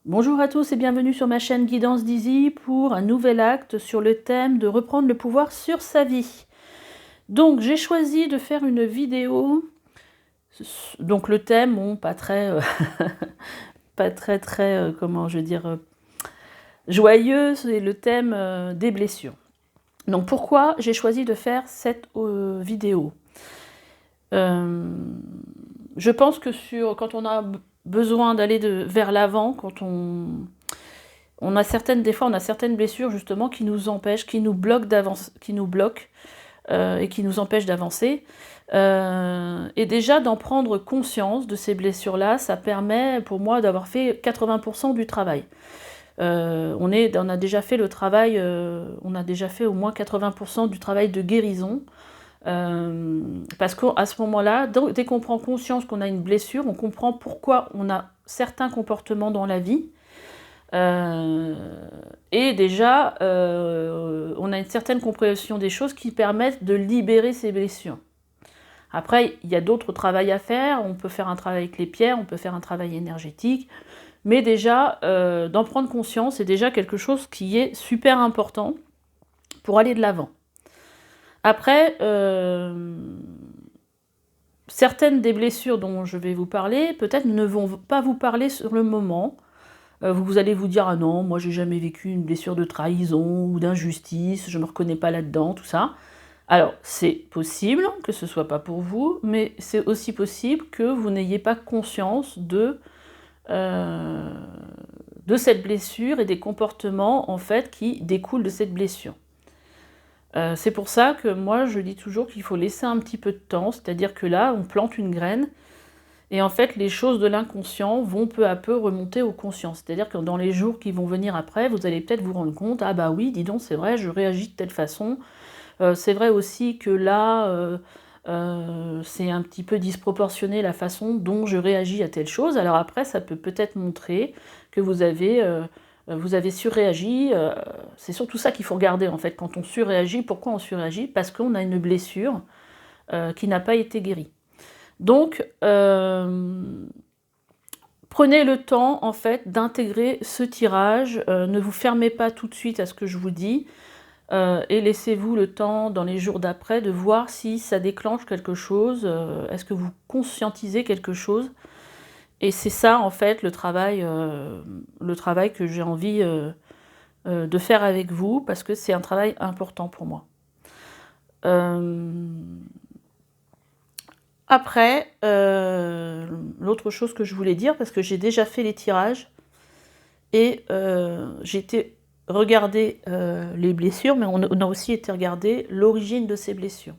Bonjour à tous et bienvenue sur ma chaîne Guidance d'Easy pour un nouvel acte sur le thème de reprendre le pouvoir sur sa vie. Donc j'ai choisi de faire une vidéo, donc le thème, bon, pas très, comment je veux dire, joyeux, c'est le thème des blessures. Donc pourquoi j'ai choisi de faire cette vidéo? Je pense que quand on a besoin d'aller vers l'avant, quand on a des fois on a certaines blessures justement qui nous empêchent, qui nous bloquent d'avancer, et qui nous empêchent d'avancer. Et déjà d'en prendre conscience de ces blessures-là, ça permet pour moi d'avoir fait 80% du travail. On a déjà fait le travail, on a déjà fait au moins 80% du travail de guérison. Parce qu'à ce moment-là, dès qu'on prend conscience qu'on a une blessure, on comprend pourquoi on a certains comportements dans la vie. Et déjà, on a une certaine compréhension des choses qui permettent de libérer ces blessures. Après, il y a d'autres travails à faire, on peut faire un travail avec les pierres, on peut faire un travail énergétique, mais déjà, d'en prendre conscience, c'est déjà quelque chose qui est super important pour aller de l'avant. Après, certaines des blessures dont je vais vous parler, peut-être ne vont pas vous parler sur le moment. Vous allez vous dire « Ah non, moi j'ai jamais vécu une blessure de trahison ou d'injustice, je ne me reconnais pas là-dedans, tout ça ». Alors, c'est possible que ce ne soit pas pour vous, mais c'est aussi possible que vous n'ayez pas conscience de cette blessure et des comportements en fait qui découlent de cette blessure. C'est pour ça que moi je dis toujours qu'il faut laisser un petit peu de temps, c'est-à-dire que là on plante une graine et en fait les choses de l'inconscient vont peu à peu remonter au conscient. C'est-à-dire que dans les jours qui vont venir après, vous allez peut-être vous rendre compte « Ah bah oui, dis donc, c'est vrai, je réagis de telle façon. C'est vrai aussi que là, c'est un petit peu disproportionné la façon dont je réagis à telle chose. » Alors après, ça peut peut-être montrer que vous avez surréagi. C'est surtout ça qu'il faut regarder en fait. Quand on surréagit, pourquoi on surréagit? Parce qu'on a une blessure qui n'a pas été guérie. Donc, prenez le temps en fait d'intégrer ce tirage. Ne vous fermez pas tout de suite à ce que je vous dis. Et laissez-vous le temps dans les jours d'après de voir si ça déclenche quelque chose. Est-ce que vous conscientisez quelque chose? Et c'est ça en fait le travail que j'ai envie de faire avec vous, parce que c'est un travail important pour moi. Après, l'autre chose que je voulais dire, parce que j'ai déjà fait les tirages, et j'ai été regarder les blessures, mais on a aussi été regarder l'origine de ces blessures.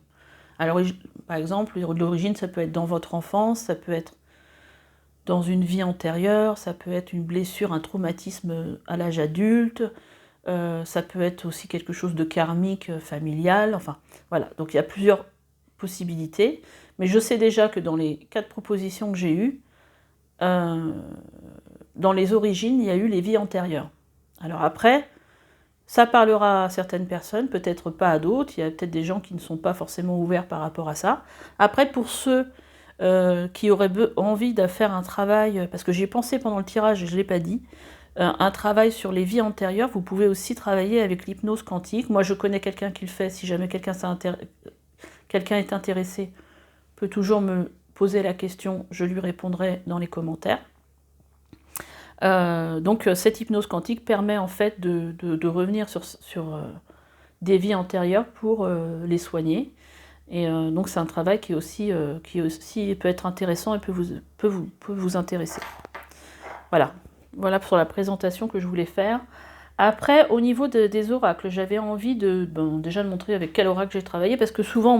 Alors, par exemple, l'origine, ça peut être dans votre enfance, ça peut être dans une vie antérieure, ça peut être une blessure, un traumatisme à l'âge adulte, ça peut être aussi quelque chose de karmique, familial, enfin, voilà. Donc, il y a plusieurs possibilités, mais je sais déjà que dans les 4 propositions que j'ai eues, dans les origines, il y a eu les vies antérieures. Alors après, ça parlera à certaines personnes, peut-être pas à d'autres, il y a peut-être des gens qui ne sont pas forcément ouverts par rapport à ça. Après, pour ceux qui auraient envie de faire un travail, parce que j'y ai pensé pendant le tirage et je ne l'ai pas dit, un travail sur les vies antérieures, vous pouvez aussi travailler avec l'hypnose quantique. Moi, je connais quelqu'un qui le fait, si jamais quelqu'un est intéressé, peut toujours me poser la question, je lui répondrai dans les commentaires. Donc cette hypnose quantique permet en fait de revenir sur des vies antérieures pour les soigner. Et donc c'est un travail qui aussi peut être intéressant et peut vous intéresser. Voilà pour la présentation que je voulais faire. Après, au niveau des oracles, j'avais envie déjà de montrer avec quel oracle j'ai travaillé, parce que souvent on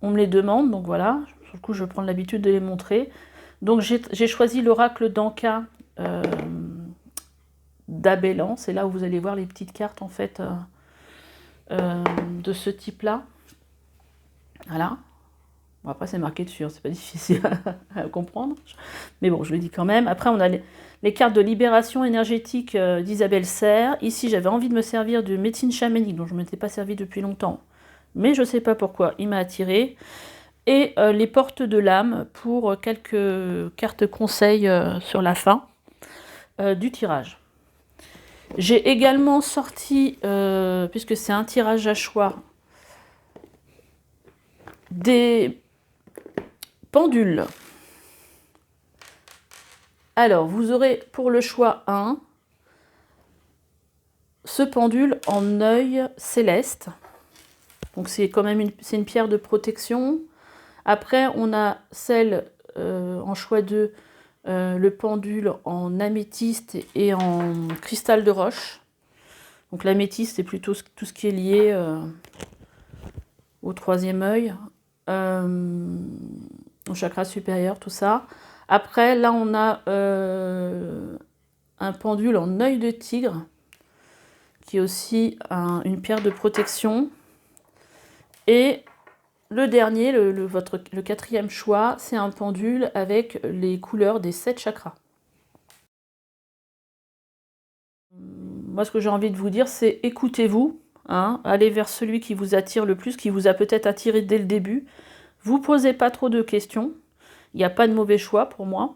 me les demande, donc voilà, sur le coup je vais prendre l'habitude de les montrer. Donc j'ai choisi l'oracle d'Anka d'Abellan, c'est là où vous allez voir les petites cartes en fait de ce type-là. Voilà. Bon, après c'est marqué dessus, hein, c'est pas difficile à comprendre, mais bon, je le dis quand même. Après on a les cartes de libération énergétique d'Isabelle Serre. Ici j'avais envie de me servir de médecine chamanique, dont je ne m'étais pas servi depuis longtemps, mais je ne sais pas pourquoi, il m'a attiré. Et les portes de l'âme pour quelques cartes conseils sur la fin. du tirage. J'ai également sorti, puisque c'est un tirage à choix, des pendules. Alors, vous aurez pour le choix 1, ce pendule en œil céleste. Donc c'est quand même une pierre de protection. Après, on a celle en choix 2, le pendule en améthyste et en cristal de roche. Donc l'améthyste, c'est plutôt tout ce qui est lié au troisième œil, au chakra supérieur, tout ça. Après, là, on a un pendule en œil de tigre, qui est aussi une pierre de protection. Et le dernier, le quatrième choix, c'est un pendule avec les couleurs des 7 chakras. Moi, ce que j'ai envie de vous dire, c'est écoutez-vous, hein, allez vers celui qui vous attire le plus, qui vous a peut-être attiré dès le début. Vous posez pas trop de questions, il n'y a pas de mauvais choix pour moi.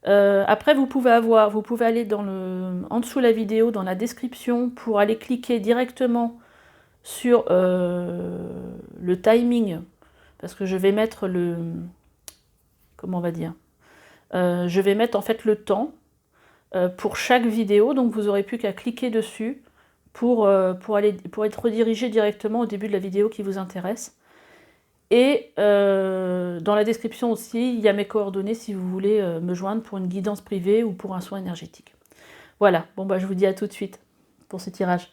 Après, vous pouvez aller en dessous de la vidéo, dans la description, pour aller cliquer directement sur le timing, parce que je vais mettre comment on va dire, je vais mettre en fait le temps pour chaque vidéo, donc vous n'aurez plus qu'à cliquer dessus pour être redirigé directement au début de la vidéo qui vous intéresse. Et dans la description aussi, il y a mes coordonnées si vous voulez me joindre pour une guidance privée ou pour un soin énergétique. Voilà, bon bah je vous dis à tout de suite pour ce tirage.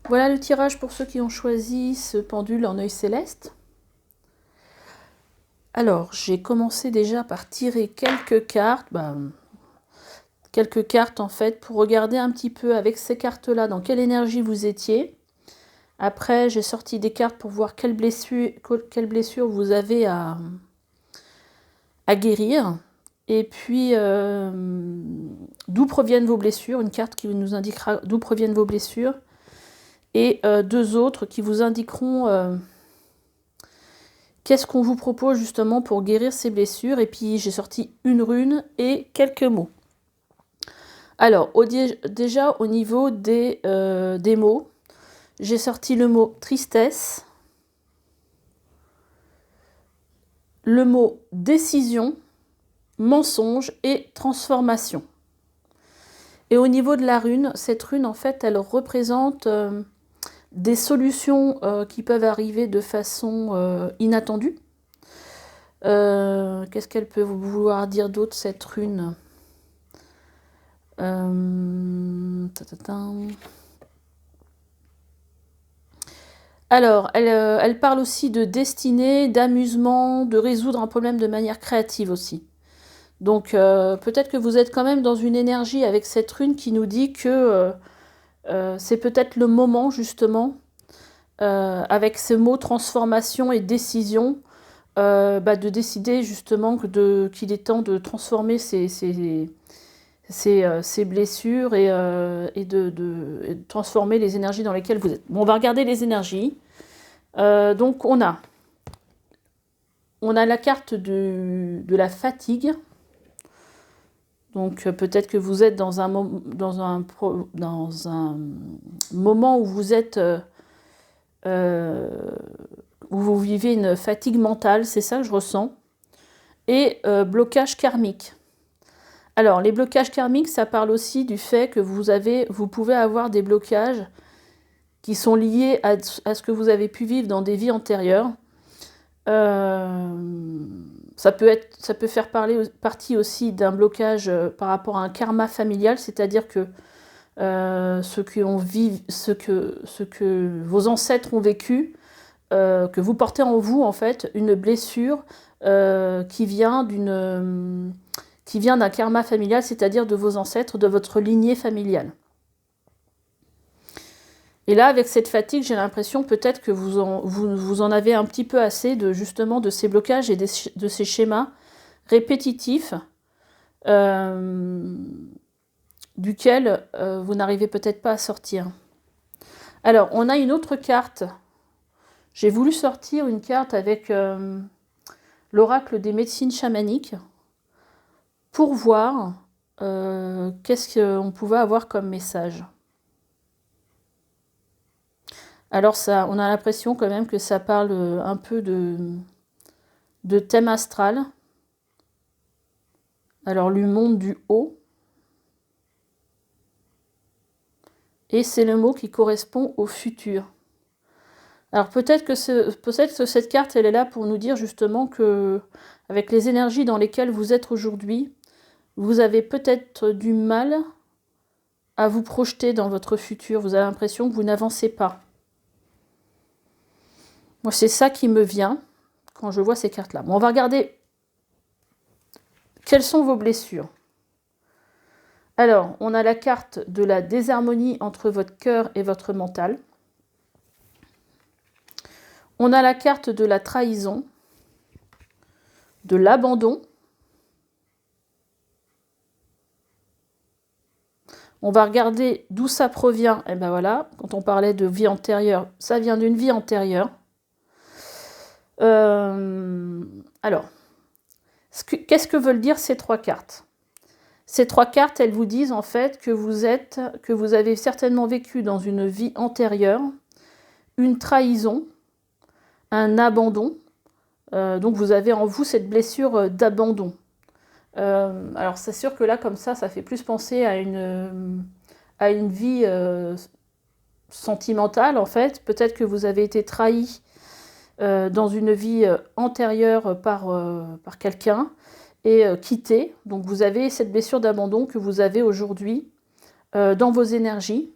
Voilà le tirage pour ceux qui ont choisi ce pendule en œil céleste. Alors, j'ai commencé déjà par tirer quelques cartes, en fait, pour regarder un petit peu avec ces cartes-là dans quelle énergie vous étiez. Après, j'ai sorti des cartes pour voir quelle blessure vous avez à guérir. Et puis, d'où proviennent vos blessures. Une carte qui nous indiquera d'où proviennent vos blessures. Et deux autres qui vous indiqueront qu'est-ce qu'on vous propose justement pour guérir ces blessures. Et puis, j'ai sorti une rune et quelques mots. Alors, déjà au niveau des mots, j'ai sorti le mot tristesse, le mot décision, mensonge et transformation. Et au niveau de la rune, cette rune, en fait, elle représente des solutions qui peuvent arriver de façon inattendue. Qu'est-ce qu'elle peut vouloir dire d'autre, cette rune ? Alors, elle parle aussi de destinée, d'amusement, de résoudre un problème de manière créative aussi. Donc, peut-être que vous êtes quand même dans une énergie avec cette rune qui nous dit que c'est peut-être le moment, justement, avec ce mot transformation et décision, de décider justement qu'il est temps de transformer ces blessures et de transformer les énergies dans lesquelles vous êtes. Bon, on va regarder les énergies. Donc, on a la carte de la fatigue. Donc, peut-être que vous êtes dans un moment où vous êtes... où vous vivez une fatigue mentale, c'est ça que je ressens. Et blocage karmique. Alors, les blocages karmiques, ça parle aussi du fait que vous pouvez avoir des blocages qui sont liés à ce que vous avez pu vivre dans des vies antérieures. Ça peut faire partie aussi d'un blocage par rapport à un karma familial, c'est-à-dire que ce que vos ancêtres ont vécu, que vous portez en vous, en fait, une blessure qui vient d'un karma familial, c'est-à-dire de vos ancêtres, de votre lignée familiale. Et là, avec cette fatigue, j'ai l'impression peut-être que vous en avez un petit peu assez justement de ces blocages et de ces schémas répétitifs duquel vous n'arrivez peut-être pas à sortir. Alors, on a une autre carte. J'ai voulu sortir une carte avec l'oracle des médecines chamaniques pour voir qu'est-ce qu'on pouvait avoir comme message? Alors ça, on a l'impression quand même que ça parle un peu de thème astral. Alors, le monde du haut. Et c'est le mot qui correspond au futur. Alors peut-être que cette carte, elle est là pour nous dire justement que, avec les énergies dans lesquelles vous êtes aujourd'hui, vous avez peut-être du mal à vous projeter dans votre futur. Vous avez l'impression que vous n'avancez pas. Moi, c'est ça qui me vient quand je vois ces cartes-là. Bon, on va regarder quelles sont vos blessures. Alors, on a la carte de la désharmonie entre votre cœur et votre mental. On a la carte de la trahison, de l'abandon. On va regarder d'où ça provient. Et ben voilà, quand on parlait de vie antérieure, ça vient d'une vie antérieure. Alors, qu'est-ce que veulent dire ces trois cartes? Ces trois cartes, elles vous disent en fait que vous avez certainement vécu dans une vie antérieure une trahison, un abandon. Donc vous avez en vous cette blessure d'abandon. Alors c'est sûr que là, comme ça fait plus penser à une vie sentimentale en fait. Peut-être que vous avez été trahi dans une vie antérieure par quelqu'un et quitté. Donc vous avez cette blessure d'abandon que vous avez aujourd'hui dans vos énergies.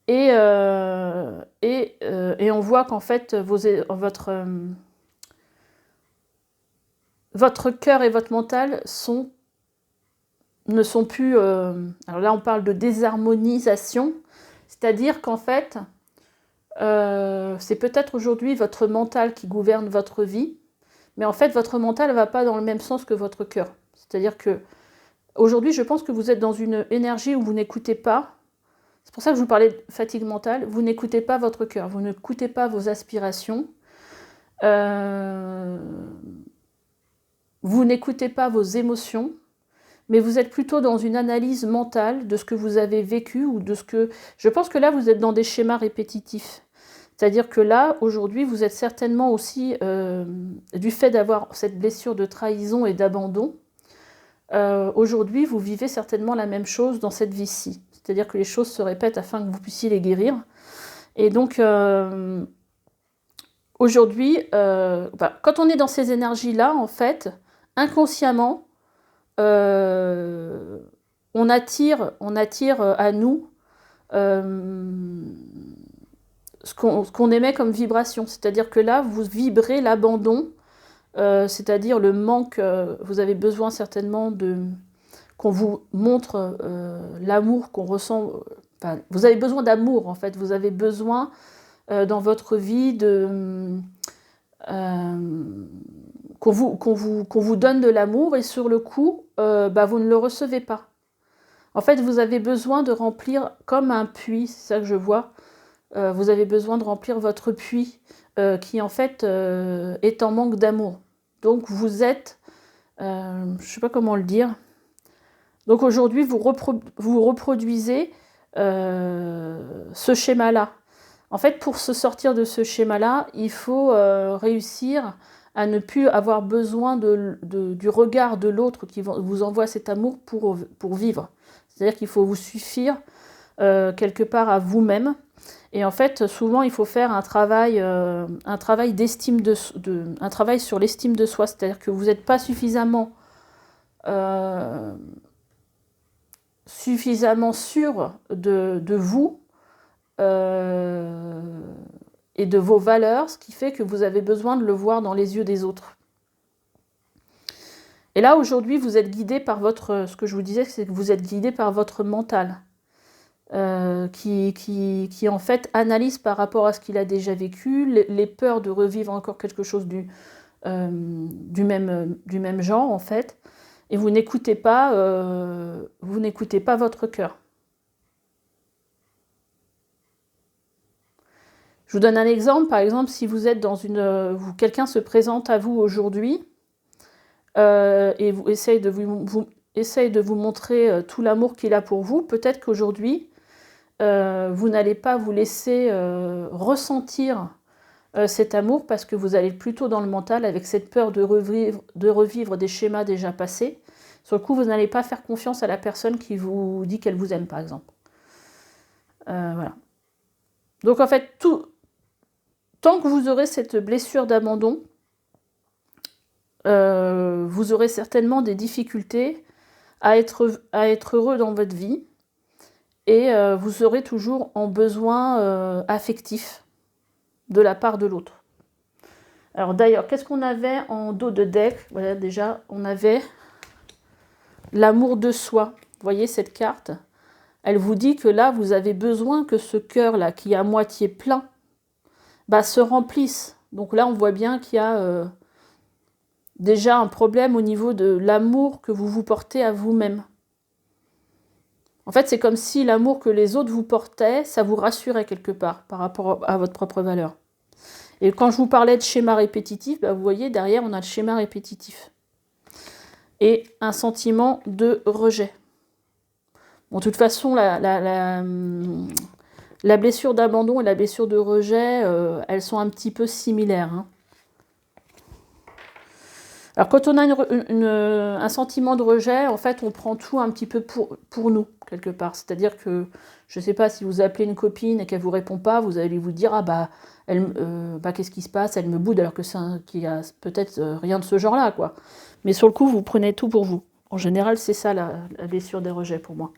Et on voit qu'en fait, votre cœur et votre mental ne sont plus... alors là, on parle de désharmonisation, c'est-à-dire qu'en fait, c'est peut-être aujourd'hui votre mental qui gouverne votre vie, mais en fait, votre mental ne va pas dans le même sens que votre cœur. C'est-à-dire que aujourd'hui, je pense que vous êtes dans une énergie où vous n'écoutez pas. C'est pour ça que je vous parlais de fatigue mentale. Vous n'écoutez pas votre cœur, vous n'écoutez pas vos aspirations. Vous n'écoutez pas vos émotions, mais vous êtes plutôt dans une analyse mentale de ce que vous avez vécu ou de ce que... Je pense que là, vous êtes dans des schémas répétitifs. C'est-à-dire que là, aujourd'hui, vous êtes certainement aussi, du fait d'avoir cette blessure de trahison et d'abandon, aujourd'hui, vous vivez certainement la même chose dans cette vie-ci. C'est-à-dire que les choses se répètent afin que vous puissiez les guérir. Et donc, aujourd'hui, quand on est dans ces énergies-là, en fait, inconsciemment, on attire à nous ce qu'on émet comme vibration. C'est-à-dire que là, vous vibrez l'abandon, c'est-à-dire le manque. Vous avez besoin certainement qu'on vous montre l'amour qu'on ressent. Enfin, vous avez besoin d'amour, en fait. Vous avez besoin, dans votre vie, qu'on vous donne de l'amour, et sur le coup, vous ne le recevez pas. En fait, vous avez besoin de remplir comme un puits, c'est ça que je vois. Vous avez besoin de remplir votre puits, qui en fait est en manque d'amour. Donc vous êtes, je ne sais pas comment le dire. Donc aujourd'hui, vous reproduisez ce schéma-là. En fait, pour se sortir de ce schéma-là, il faut réussir à ne plus avoir besoin du regard de l'autre qui vous envoie cet amour pour vivre. C'est-à-dire qu'il faut vous suffire quelque part à vous-même. Et en fait, souvent, il faut faire un travail d'estime un travail sur l'estime de soi. C'est-à-dire que vous n'êtes pas suffisamment sûr de vous et de vos valeurs, ce qui fait que vous avez besoin de le voir dans les yeux des autres. Et là, aujourd'hui, vous êtes guidé par ce que je vous disais, c'est que vous êtes guidé par votre mental, qui en fait analyse par rapport à ce qu'il a déjà vécu, les peurs de revivre encore quelque chose du même genre, en fait. Et vous n'écoutez pas votre cœur. Je vous donne un exemple. Par exemple, si vous êtes dans quelqu'un se présente à vous aujourd'hui et vous essaye de essaye de vous montrer tout l'amour qu'il a pour vous, peut-être qu'aujourd'hui, vous n'allez pas vous laisser ressentir cet amour parce que vous allez plutôt dans le mental avec cette peur de revivre des schémas déjà passés. Sur le coup, vous n'allez pas faire confiance à la personne qui vous dit qu'elle vous aime, par exemple. Voilà. Donc en fait, tant que vous aurez cette blessure d'abandon, vous aurez certainement des difficultés à être heureux dans votre vie et vous aurez toujours en besoin affectif de la part de l'autre. Alors d'ailleurs, qu'est-ce qu'on avait en dos de deck? Voilà, déjà, on avait l'amour de soi. Vous voyez cette carte? Elle vous dit que là, vous avez besoin que ce cœur-là, qui est à moitié plein, se remplisse. Donc là, on voit bien qu'il y a déjà un problème au niveau de l'amour que vous vous portez à vous-même. En fait, c'est comme si l'amour que les autres vous portaient, ça vous rassurait quelque part par rapport à votre propre valeur. Et quand je vous parlais de schéma répétitif, vous voyez, derrière, on a le schéma répétitif. Et un sentiment de rejet. Bon, de toute façon, la blessure d'abandon et la blessure de rejet, elles sont un petit peu similaires. Hein. Alors, quand on a un sentiment de rejet, en fait, on prend tout un petit peu pour nous, quelque part. C'est-à-dire que, je ne sais pas, si vous appelez une copine et qu'elle ne vous répond pas, vous allez vous dire « Ah qu'est-ce qui se passe? Elle me boude alors qu'il y a peut-être rien de ce genre-là, quoi. » Mais sur le coup, vous prenez tout pour vous. En général, c'est ça la blessure des rejets pour moi.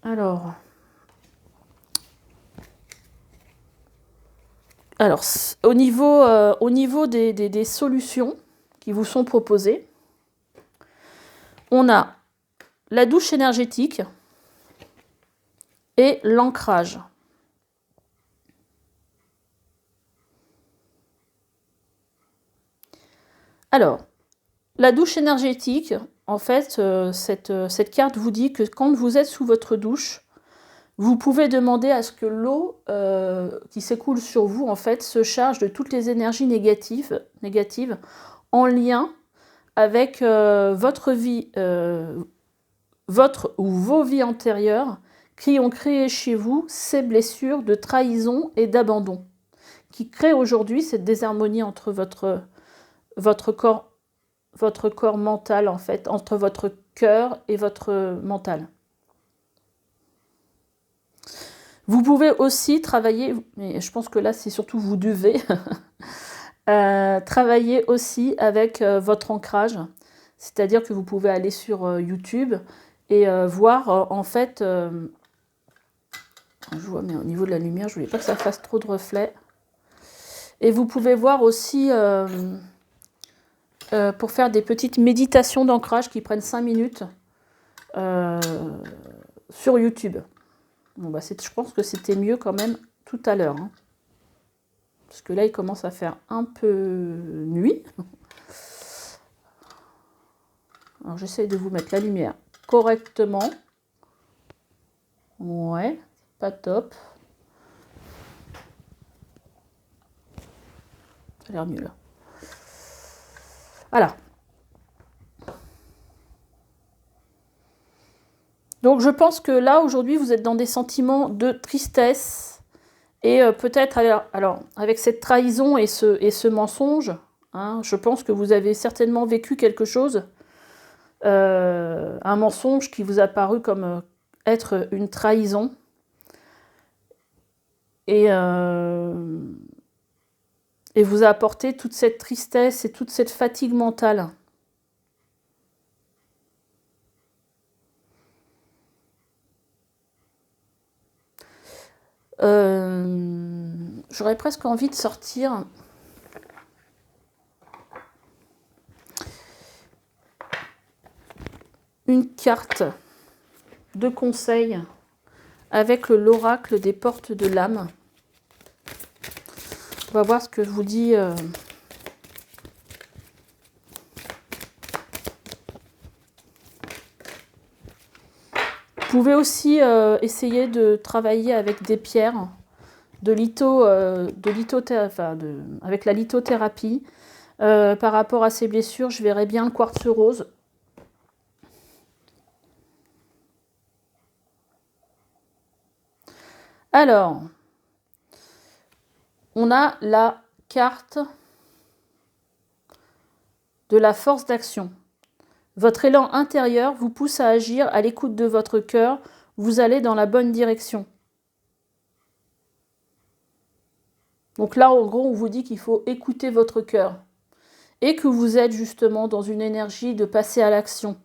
Alors, au niveau des solutions qui vous sont proposées, on a la douche énergétique et l'ancrage. Alors, la douche énergétique, en fait, cette carte vous dit que quand vous êtes sous votre douche, vous pouvez demander à ce que l'eau qui s'écoule sur vous, en fait, se charge de toutes les énergies négatives en lien avec votre vie, votre ou vos vies antérieures qui ont créé chez vous ces blessures de trahison et d'abandon, qui créent aujourd'hui cette désharmonie entre votre corps mental, en fait, entre votre cœur et votre mental. Vous pouvez aussi travailler, mais je pense que là, c'est surtout vous devez, travailler aussi avec votre ancrage. C'est-à-dire que vous pouvez aller sur YouTube et voir, en fait, je vois, mais au niveau de la lumière, je ne voulais pas que ça fasse trop de reflets. Et vous pouvez voir aussi, pour faire des petites méditations d'ancrage qui prennent 5 minutes sur YouTube. Bon, je pense que c'était mieux quand même tout à l'heure. Hein. Parce que là, il commence à faire un peu nuit. Alors, j'essaie de vous mettre la lumière correctement. Ouais, pas top. Ça a l'air mieux là. Voilà. Donc je pense que là, aujourd'hui, vous êtes dans des sentiments de tristesse et peut-être, alors, avec cette trahison et ce mensonge, hein, je pense que vous avez certainement vécu quelque chose, un mensonge qui vous a paru comme être une trahison. Et vous a apporté toute cette tristesse et toute cette fatigue mentale. J'aurais presque envie de sortir une carte de conseil avec l'oracle des portes de l'âme. On va voir ce que je vous dis. Vous pouvez aussi essayer de travailler avec des pierres avec la lithothérapie. Par rapport à ces blessures, je verrais bien le quartz rose. Alors, on a la carte de la force d'action. Votre élan intérieur vous pousse à agir à l'écoute de votre cœur. Vous allez dans la bonne direction. Donc là, en gros, on vous dit qu'il faut écouter votre cœur. Et que vous êtes justement dans une énergie de passer à l'action.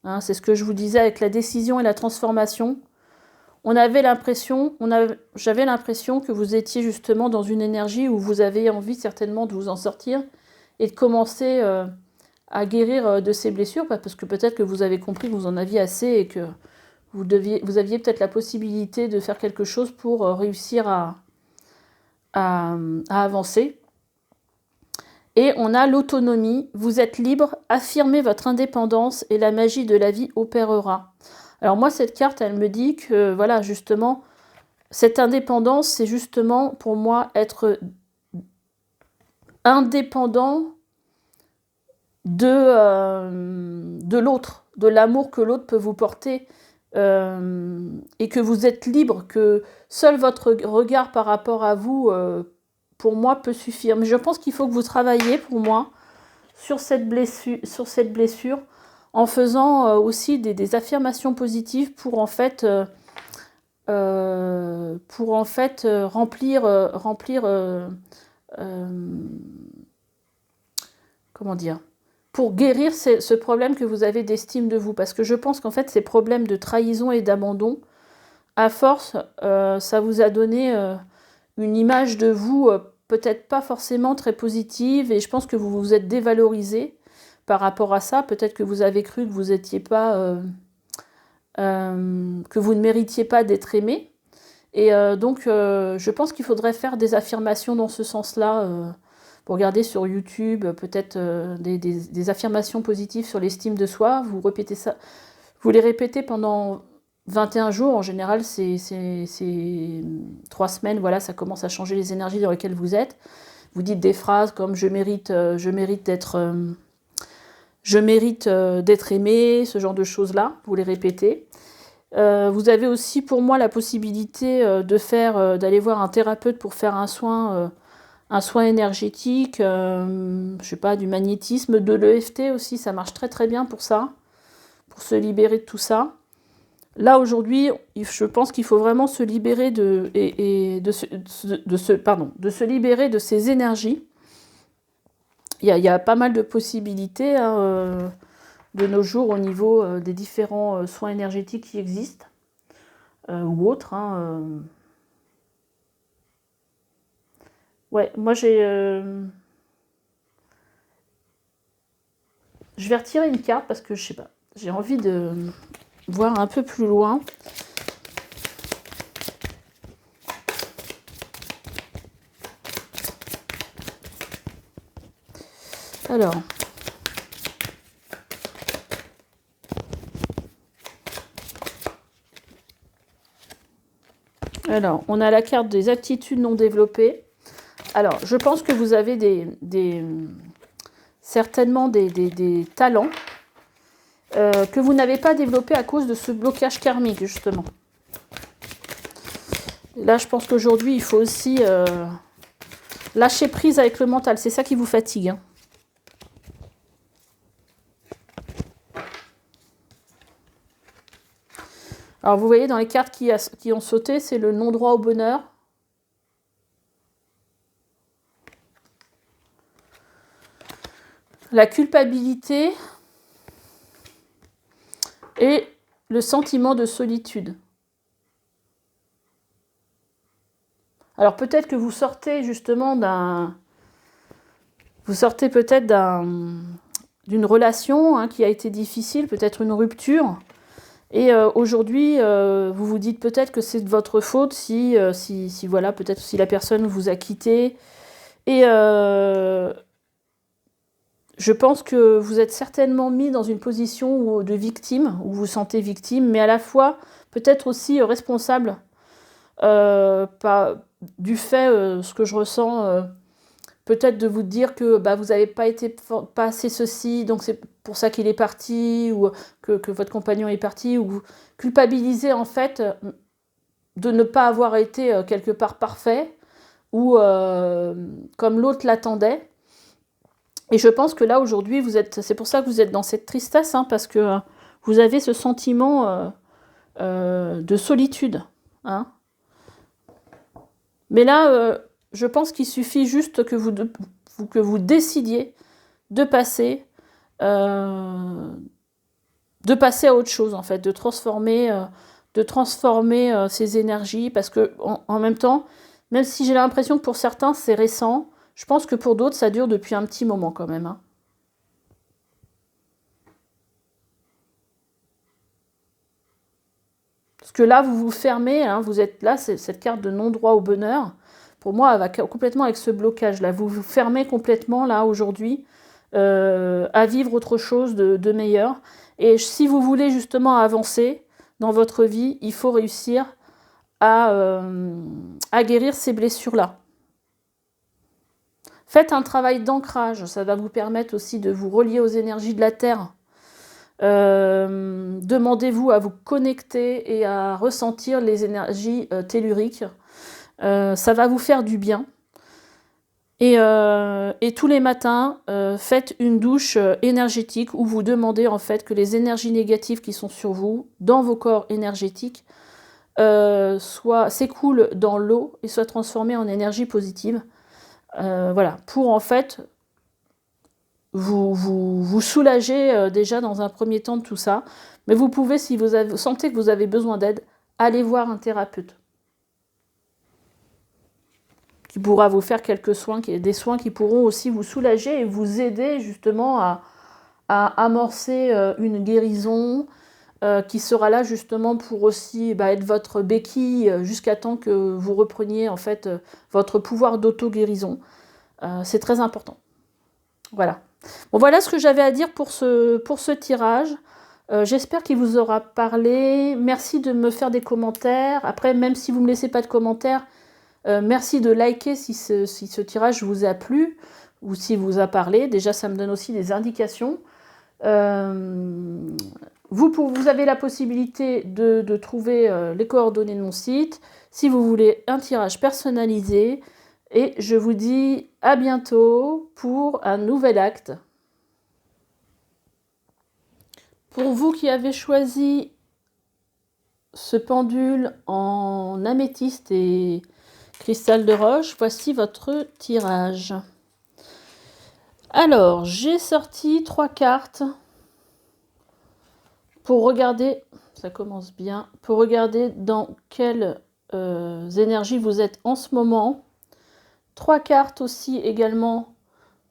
Hein, c'est ce que je vous disais avec la décision et la transformation. J'avais l'impression que vous étiez justement dans une énergie où vous avez envie certainement de vous en sortir et de commencer à guérir de ces blessures, parce que peut-être que vous avez compris que vous en aviez assez et que vous aviez peut-être la possibilité de faire quelque chose pour réussir à avancer. Et on a l'autonomie, vous êtes libre, affirmez votre indépendance et la magie de la vie opérera. Alors moi, cette carte, elle me dit que, voilà, justement, cette indépendance, c'est justement, pour moi, être indépendant de l'autre, de l'amour que l'autre peut vous porter, et que vous êtes libre, que seul votre regard par rapport à vous, pour moi, peut suffire. Mais je pense qu'il faut que vous travailliez, pour moi, sur cette blessure en faisant aussi des affirmations positives pour en fait, remplir, comment dire, pour guérir ce problème que vous avez d'estime de vous. Parce que je pense qu'en fait, ces problèmes de trahison et d'abandon, à force, ça vous a donné une image de vous peut-être pas forcément très positive, et je pense que vous vous êtes dévalorisé par rapport à ça. Peut-être que vous avez cru que vous étiez pas, que vous ne méritiez pas d'être aimé. Et donc, je pense qu'il faudrait faire des affirmations dans ce sens-là. Pour regarder sur YouTube, peut-être des affirmations positives sur l'estime de soi. Vous répétez ça, vous les répétez pendant 21 jours. En général, c'est 3 semaines. Voilà, ça commence à changer les énergies dans lesquelles vous êtes. Vous dites des phrases comme je mérite d'être aimé, ce genre de choses-là. Vous les répétez. Vous avez aussi, pour moi, la possibilité d'aller voir un thérapeute pour faire un soin énergétique, je sais pas, du magnétisme, de l'EFT aussi, ça marche très très bien pour ça, pour se libérer de tout ça. Là aujourd'hui, je pense qu'il faut vraiment se libérer de se libérer de ces énergies. Il y a pas mal de possibilités de nos jours au niveau des différents soins énergétiques qui existent ou autres. Ouais, moi je vais retirer une carte parce que je sais pas, j'ai envie de voir un peu plus loin. Alors, on a la carte des aptitudes non développées. Alors, je pense que vous avez certainement des talents que vous n'avez pas développés à cause de ce blocage karmique, justement. Là, je pense qu'aujourd'hui, il faut aussi lâcher prise avec le mental. C'est ça qui vous fatigue. Hein. Alors, vous voyez, dans les cartes qui ont sauté, c'est le non-droit au bonheur. La culpabilité et le sentiment de solitude. Alors peut-être que vous sortez justement peut-être d'une relation qui a été difficile, peut-être une rupture. Et aujourd'hui, vous vous dites peut-être que c'est de votre faute si voilà, peut-être si la personne vous a quitté. Et je pense que vous êtes certainement mis dans une position de victime, où vous vous sentez victime, mais à la fois peut-être aussi responsable du fait, ce que je ressens, peut-être de vous dire que vous n'avez pas assez ceci, donc c'est pour ça qu'il est parti, ou que votre compagnon est parti, ou vous culpabilisez en fait de ne pas avoir été quelque part parfait, ou comme l'autre l'attendait. Et je pense que là, aujourd'hui, c'est pour ça que vous êtes dans cette tristesse, hein, parce que vous avez ce sentiment de solitude. Hein. Mais là, je pense qu'il suffit juste que vous décidiez de passer à autre chose, en fait, de transformer ces énergies, parce que en même temps, même si j'ai l'impression que pour certains, c'est récent, je pense que pour d'autres, ça dure depuis un petit moment quand même. Hein. Parce que là, vous vous fermez, hein, vous êtes là, c'est cette carte de non-droit au bonheur. Pour moi, elle va complètement avec ce blocage-là. Vous vous fermez complètement, là, aujourd'hui, à vivre autre chose de meilleur. Et si vous voulez justement avancer dans votre vie, il faut réussir à guérir ces blessures-là. Faites un travail d'ancrage, ça va vous permettre aussi de vous relier aux énergies de la Terre. Demandez-vous à vous connecter et à ressentir les énergies telluriques. Ça va vous faire du bien. Et tous les matins, faites une douche énergétique où vous demandez en fait que les énergies négatives qui sont sur vous, dans vos corps énergétiques, s'écoulent dans l'eau et soient transformées en énergie positive. Voilà, pour en fait vous soulager déjà dans un premier temps de tout ça. Mais vous pouvez, si vous sentez que vous avez besoin d'aide, aller voir un thérapeute qui pourra vous faire quelques soins, des soins qui pourront aussi vous soulager et vous aider justement à amorcer une guérison qui sera là justement pour aussi être votre béquille jusqu'à temps que vous repreniez en fait votre pouvoir d'auto-guérison. C'est très important. Voilà. Bon, voilà ce que j'avais à dire pour ce tirage. J'espère qu'il vous aura parlé. Merci de me faire des commentaires. Après, même si vous ne me laissez pas de commentaires, merci de liker si ce tirage vous a plu ou s'il vous a parlé. Déjà, ça me donne aussi des indications. Vous avez la possibilité de trouver les coordonnées de mon site si vous voulez un tirage personnalisé. Et je vous dis à bientôt pour un nouvel acte. Pour vous qui avez choisi ce pendule en améthyste et cristal de roche, voici votre tirage. Alors, j'ai sorti 3 cartes pour regarder, ça commence bien, pour regarder dans quelles énergies vous êtes en ce moment. 3 cartes aussi également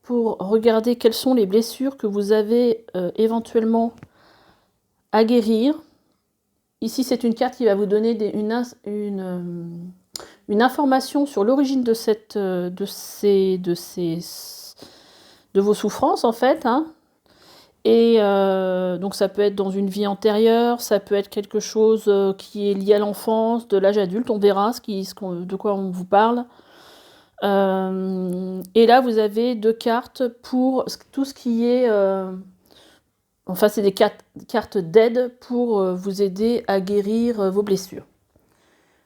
pour regarder quelles sont les blessures que vous avez éventuellement à guérir. Ici, c'est une carte qui va vous donner une information sur l'origine de vos souffrances, en fait. Hein. Et donc, ça peut être dans une vie antérieure, ça peut être quelque chose qui est lié à l'enfance, de l'âge adulte, on verra de quoi on vous parle. Et là, vous avez 2 cartes pour tout ce qui est... enfin, c'est des cartes d'aide pour vous aider à guérir vos blessures.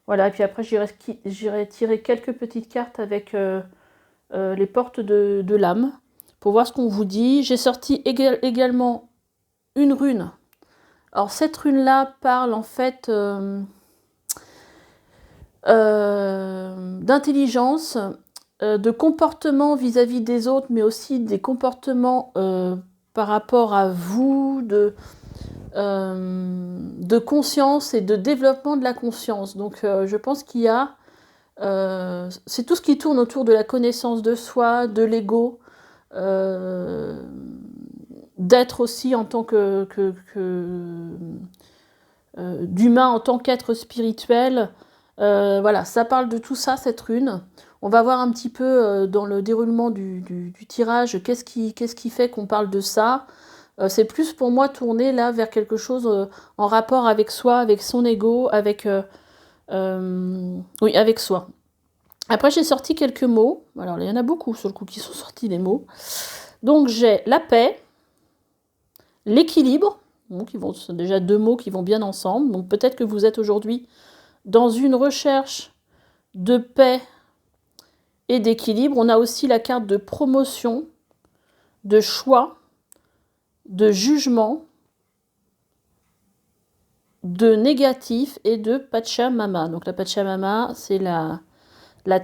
Voilà, et puis après, j'irai tirer quelques petites cartes avec les portes de l'âme pour voir ce qu'on vous dit. J'ai sorti également une rune. Alors, cette rune-là parle en fait d'intelligence, de comportement vis-à-vis des autres, mais aussi des comportements par rapport à vous, de conscience et de développement de la conscience. Donc je pense qu'il y a... c'est tout ce qui tourne autour de la connaissance de soi, de l'ego, d'être aussi en tant d'humain, en tant qu'être spirituel. Voilà, ça parle de tout ça, cette rune. On va voir un petit peu dans le déroulement du tirage qu'est-ce qui fait qu'on parle de ça. C'est plus pour moi tourné là vers quelque chose en rapport avec soi, avec son ego, avec soi. Après, j'ai sorti quelques mots. Alors, il y en a beaucoup sur le coup qui sont sortis des mots. Donc, j'ai la paix, l'équilibre. Donc, c'est déjà 2 mots qui vont bien ensemble. Donc, peut-être que vous êtes aujourd'hui dans une recherche de paix et d'équilibre. On a aussi la carte de promotion, de choix, de jugement, de négatif et de Pachamama. Donc la Pachamama, c'est la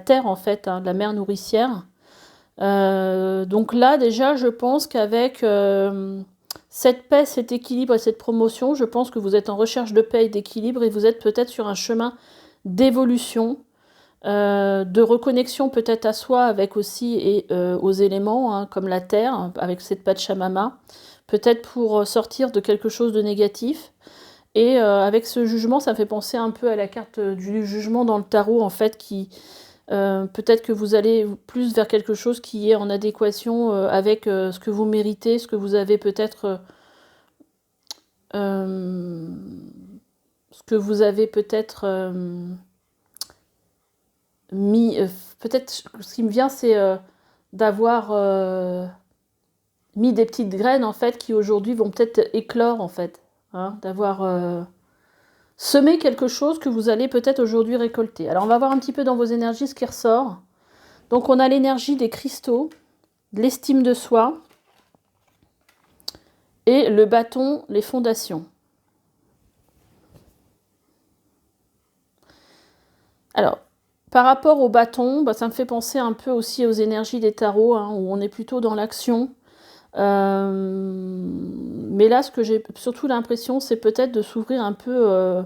terre en fait, hein, la mer nourricière. Donc là déjà, je pense qu'avec cette paix, cet équilibre et cette promotion, je pense que vous êtes en recherche de paix et d'équilibre et vous êtes peut-être sur un chemin d'évolution, de reconnexion peut-être à soi avec aussi et aux éléments, hein, comme la terre, avec cette Pachamama, peut-être pour sortir de quelque chose de négatif. Et avec ce jugement, ça me fait penser un peu à la carte du jugement dans le tarot, en fait, qui peut-être que vous allez plus vers quelque chose qui est en adéquation avec ce que vous méritez, ce que vous avez peut-être mis. Peut-être ce qui me vient, c'est d'avoir mis des petites graines en fait qui aujourd'hui vont peut-être éclore en fait, hein, d'avoir semé quelque chose que vous allez peut-être aujourd'hui récolter. Alors on va voir un petit peu dans vos énergies ce qui ressort. Donc on a l'énergie des cristaux, de l'estime de soi et le bâton, les fondations. Alors, par rapport au bâton, ça me fait penser un peu aussi aux énergies des tarots, hein, où on est plutôt dans l'action. Mais là, ce que j'ai surtout l'impression, c'est peut-être de s'ouvrir un peu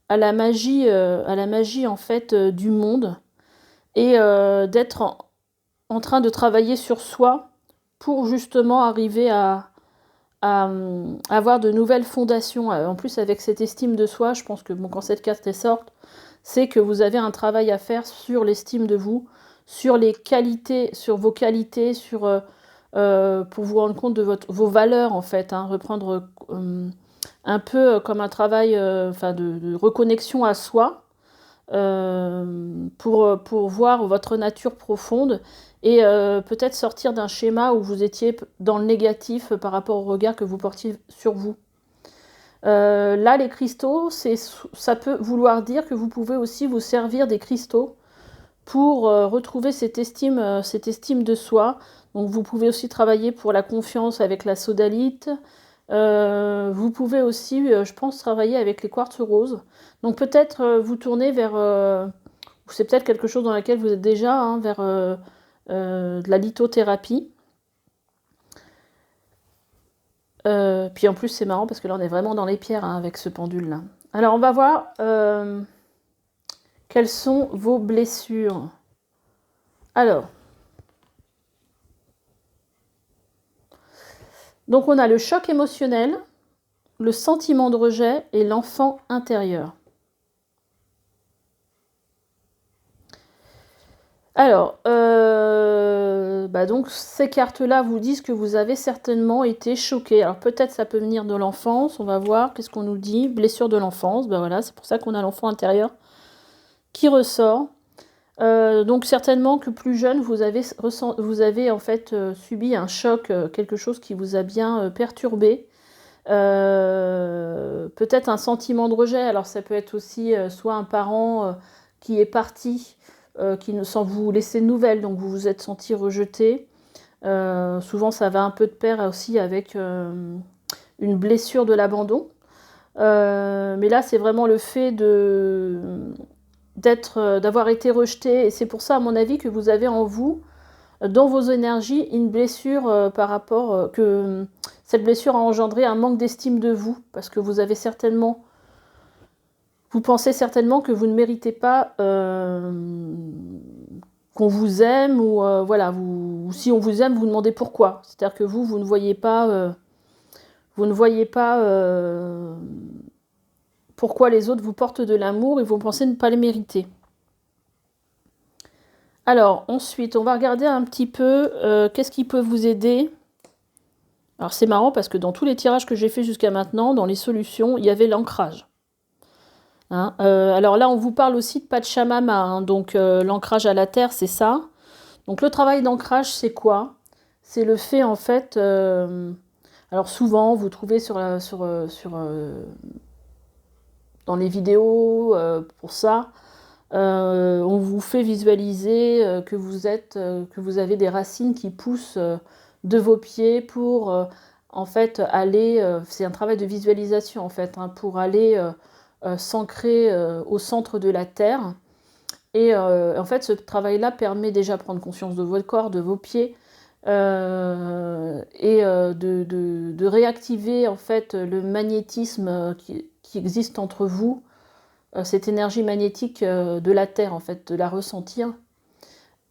à la magie en fait du monde et d'être en train de travailler sur soi pour justement arriver à avoir de nouvelles fondations. En plus, avec cette estime de soi, je pense que bon, quand cette carte est sorte, c'est que vous avez un travail à faire sur l'estime de vous, sur les qualités, sur vos qualités, pour vous rendre compte de vos valeurs, en fait, hein, reprendre un peu comme un travail de reconnexion à soi, pour voir votre nature profonde et peut-être sortir d'un schéma où vous étiez dans le négatif par rapport au regard que vous portiez sur vous. Là, les cristaux, ça peut vouloir dire que vous pouvez aussi vous servir des cristaux pour retrouver cette estime de soi. Donc vous pouvez aussi travailler pour la confiance avec la sodalite. Vous pouvez aussi, je pense, travailler avec les quartz roses. Donc peut-être vous tourner vers... c'est peut-être quelque chose dans laquelle vous êtes déjà, hein, vers de la lithothérapie. Puis en plus, c'est marrant parce que là, on est vraiment dans les pierres, hein, avec ce pendule-là. Alors, on va voir quelles sont vos blessures. Alors, donc on a le choc émotionnel, le sentiment de rejet et l'enfant intérieur. Alors, donc ces cartes-là vous disent que vous avez certainement été choqué. Alors peut-être ça peut venir de l'enfance, on va voir, qu'est-ce qu'on nous dit. Blessure de l'enfance, voilà, c'est pour ça qu'on a l'enfant intérieur qui ressort. Donc certainement que plus jeune, vous avez en fait subi un choc, quelque chose qui vous a bien perturbé. Peut-être un sentiment de rejet, alors ça peut être aussi soit un parent qui est parti, sans vous laisser de nouvelles, donc vous vous êtes senti rejeté. Souvent ça va un peu de pair aussi avec une blessure de l'abandon. Mais là c'est vraiment le fait d'avoir été rejeté, et c'est pour ça à mon avis que vous avez en vous, dans vos énergies, une blessure par rapport que cette blessure a engendré un manque d'estime de vous, parce que vous pensez certainement que vous ne méritez pas qu'on vous aime, ou voilà, ou si on vous aime, vous demandez pourquoi. C'est-à-dire que vous ne voyez pas, pourquoi les autres vous portent de l'amour et vous pensez ne pas les mériter. Alors, ensuite, on va regarder un petit peu qu'est-ce qui peut vous aider. Alors, c'est marrant parce que dans tous les tirages que j'ai fait jusqu'à maintenant, dans les solutions, il y avait l'ancrage. Hein, alors là, on vous parle aussi de Pachamama, hein, donc l'ancrage à la terre, c'est ça. Donc le travail d'ancrage, c'est quoi? C'est le fait, en fait... alors souvent, vous trouvez sur dans les vidéos pour ça. On vous fait visualiser que vous avez des racines qui poussent de vos pieds pour en fait aller, c'est un travail de visualisation en fait, hein, pour aller s'ancrer au centre de la terre. Et en fait, ce travail-là permet déjà de prendre conscience de votre corps, de vos pieds, et de réactiver en fait le magnétisme qui existe entre vous, cette énergie magnétique de la Terre, en fait, de la ressentir,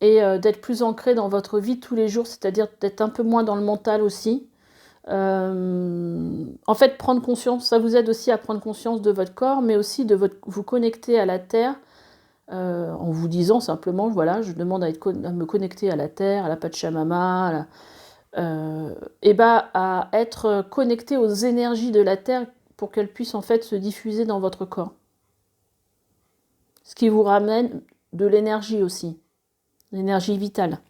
et d'être plus ancré dans votre vie de tous les jours, c'est-à-dire d'être un peu moins dans le mental aussi. En fait, prendre conscience, ça vous aide aussi à prendre conscience de votre corps, mais aussi de vous connecter à la Terre, en vous disant simplement, voilà, je demande à me connecter à la Terre, à la Pachamama, à être connecté aux énergies de la Terre pour qu'elles puissent en fait se diffuser dans votre corps. Ce qui vous ramène de l'énergie aussi, l'énergie vitale.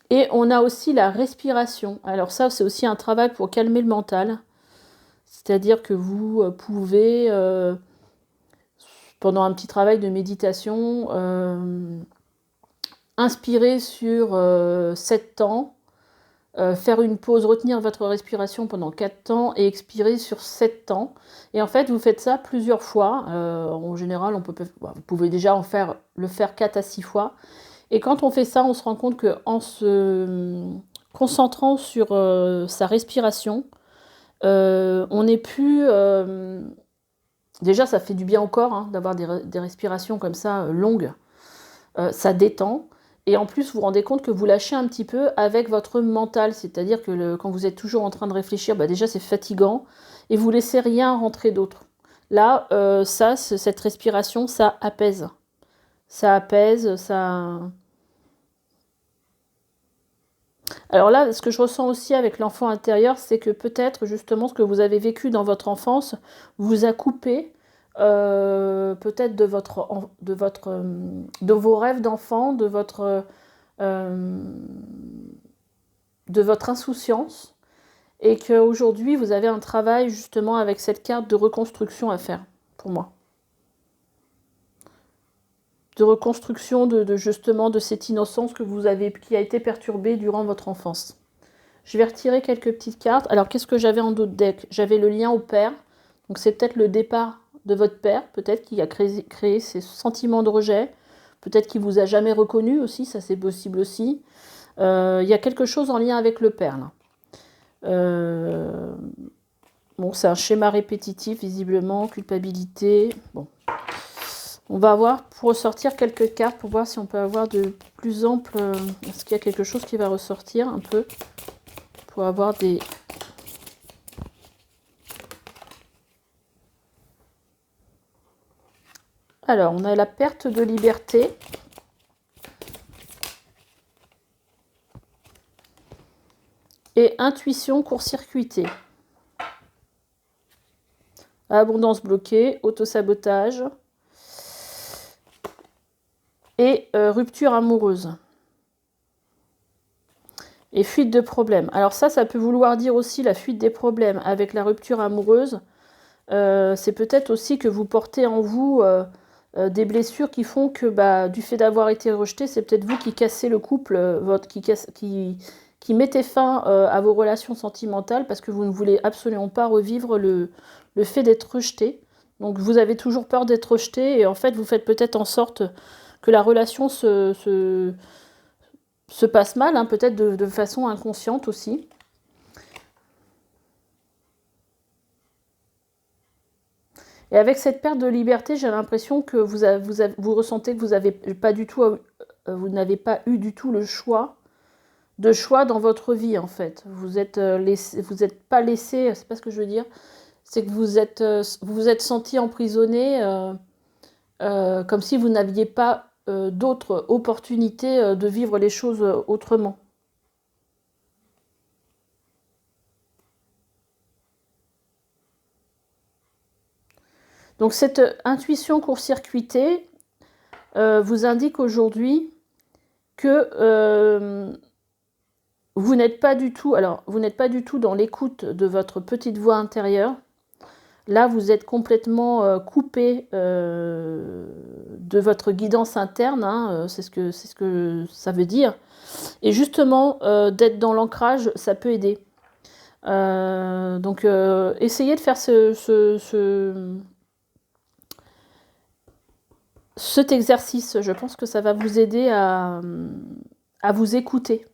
Et on a aussi la respiration. Alors ça, c'est aussi un travail pour calmer le mental. C'est-à-dire que vous pouvez, pendant un petit travail de méditation, inspirer sur 7 temps, faire une pause, retenir votre respiration pendant 4 temps et expirer sur 7 temps. Et en fait, vous faites ça plusieurs fois. En général, vous pouvez déjà le faire 4 à 6 fois. Et quand on fait ça, on se rend compte qu'en se concentrant sur sa respiration, on n'est plus... déjà, ça fait du bien au corps, hein, d'avoir des respirations comme ça, longues. Ça détend. Et en plus, vous vous rendez compte que vous lâchez un petit peu avec votre mental. C'est-à-dire que quand vous êtes toujours en train de réfléchir, déjà c'est fatigant. Et vous laissez rien rentrer d'autre. Là, cette respiration, ça apaise. Ça apaise, ça... Alors là, ce que je ressens aussi avec l'enfant intérieur, c'est que peut-être justement ce que vous avez vécu dans votre enfance vous a coupé peut-être de vos rêves d'enfant, de votre insouciance, et qu'aujourd'hui vous avez un travail justement avec cette carte de reconstruction à faire, pour moi. De reconstruction justement de cette innocence qui a été perturbée durant votre enfance. Je vais retirer quelques petites cartes. Alors, qu'est-ce que j'avais en d'autres decks? J'avais le lien au père. Donc, c'est peut-être le départ de votre père. Peut-être qu'il a créé ces sentiments de rejet. Peut-être qu'il vous a jamais reconnu aussi. Ça, c'est possible aussi. Il y a quelque chose en lien avec le père, là. Bon, c'est un schéma répétitif, visiblement. Culpabilité. Bon. On va voir, pour ressortir quelques cartes, pour voir si on peut avoir de plus ample... Est-ce qu'il y a quelque chose qui va ressortir un peu pour avoir des... Alors, on a la perte de liberté. Et intuition court-circuitée. Abondance bloquée, autosabotage. Et rupture amoureuse. Et fuite de problèmes. Alors ça peut vouloir dire aussi la fuite des problèmes avec la rupture amoureuse. C'est peut-être aussi que vous portez en vous des blessures qui font que du fait d'avoir été rejeté, c'est peut-être vous qui cassez le couple, qui mettez fin à vos relations sentimentales parce que vous ne voulez absolument pas revivre le fait d'être rejeté. Donc vous avez toujours peur d'être rejeté et en fait vous faites peut-être en sorte que la relation se passe mal, hein, peut-être de façon inconsciente aussi. Et avec cette perte de liberté, j'ai l'impression que vous ressentez que vous n'avez pas eu du tout le choix dans votre vie, en fait. Vous êtes pas laissé, c'est pas ce que je veux dire, c'est que vous vous êtes senti emprisonné, comme si vous n'aviez pas d'autres opportunités de vivre les choses autrement. Donc cette intuition court-circuitée vous indique aujourd'hui que vous n'êtes pas du tout, alors, vous n'êtes pas du tout dans l'écoute de votre petite voix intérieure. Là, vous êtes complètement coupé de votre guidance interne, hein, c'est ce que ça veut dire. Et justement, d'être dans l'ancrage, ça peut aider. Donc, essayez de faire cet exercice. Je pense que ça va vous aider à vous écouter.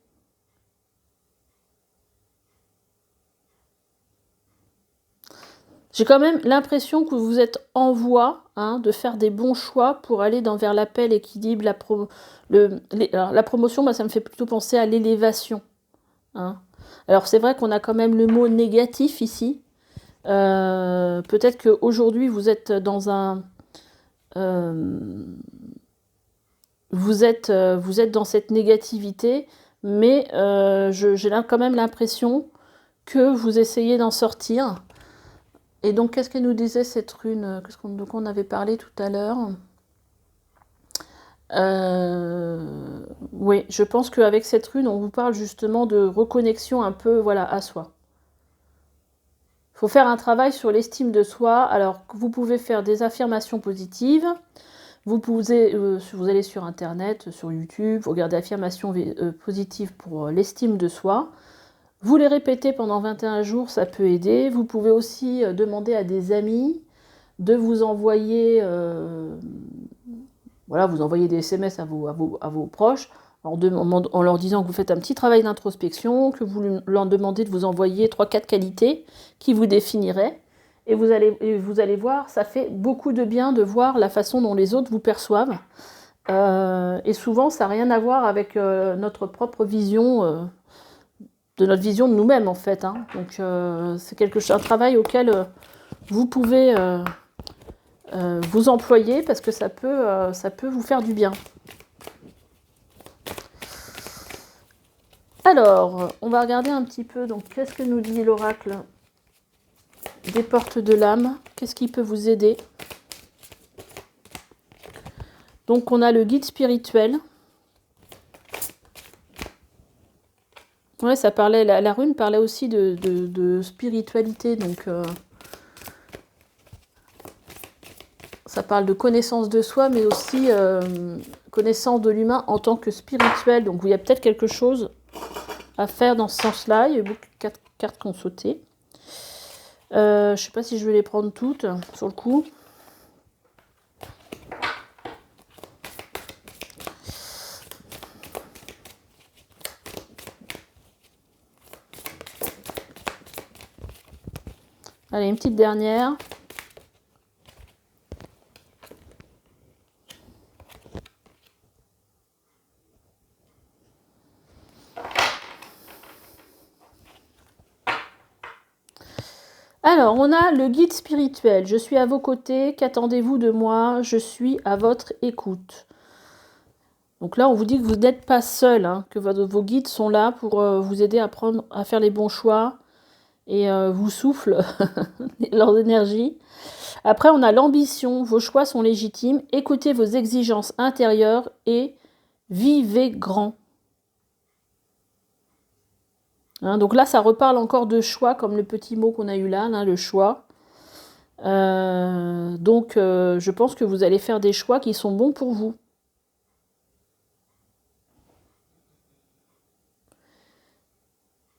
J'ai quand même l'impression que vous êtes en voie, hein, de faire des bons choix pour aller vers la paix, l'équilibre, alors, la promotion, moi, ça me fait plutôt penser à l'élévation. Hein. Alors c'est vrai qu'on a quand même le mot négatif ici. Peut-être qu'aujourd'hui vous êtes dans un... vous êtes dans cette négativité, mais j'ai quand même l'impression que vous essayez d'en sortir. Et donc, qu'est-ce qu'elle nous disait, cette rune? De quoi on avait parlé tout à l'heure? Oui, je pense qu'avec cette rune, on vous parle justement de reconnexion un peu, voilà, à soi. Il faut faire un travail sur l'estime de soi. Alors, vous pouvez faire des affirmations positives. Vous allez sur Internet, sur YouTube, vous regardez affirmations positives pour l'estime de soi. Vous les répétez pendant 21 jours, ça peut aider. Vous pouvez aussi demander à des amis de vous envoyer, voilà, vous envoyez des SMS à vos proches en leur disant que vous faites un petit travail d'introspection, que vous leur demandez de vous envoyer 3-4 qualités qui vous définiraient. Et vous allez voir, ça fait beaucoup de bien de voir la façon dont les autres vous perçoivent. Et souvent, ça n'a rien à voir avec notre propre vision, de notre vision de nous-mêmes, en fait. Hein. Donc, c'est un travail auquel vous pouvez vous employer parce que ça peut vous faire du bien. Alors, on va regarder un petit peu, donc, qu'est-ce que nous dit l'oracle des portes de l'âme? Qu'est-ce qui peut vous aider? Donc, on a le guide spirituel. Ouais, ça parlait, la rune parlait aussi de spiritualité, donc ça parle de connaissance de soi, mais aussi connaissance de l'humain en tant que spirituel. Donc, il y a peut-être quelque chose à faire dans ce sens-là. Il y a beaucoup de cartes qui ont sauté. Je ne sais pas si je vais les prendre toutes sur le coup. Allez, une petite dernière. Alors, on a le guide spirituel. Je suis à vos côtés. Qu'attendez-vous de moi? Je suis à votre écoute. Donc là, on vous dit que vous n'êtes pas seul, hein, que vos guides sont là pour vous aider à faire les bons choix et vous soufflent leurs énergies. Après, on a l'ambition. Vos choix sont légitimes. Écoutez vos exigences intérieures et vivez grand. Hein, donc là, ça reparle encore de choix, comme le petit mot qu'on a eu là, le choix. Donc, je pense que vous allez faire des choix qui sont bons pour vous.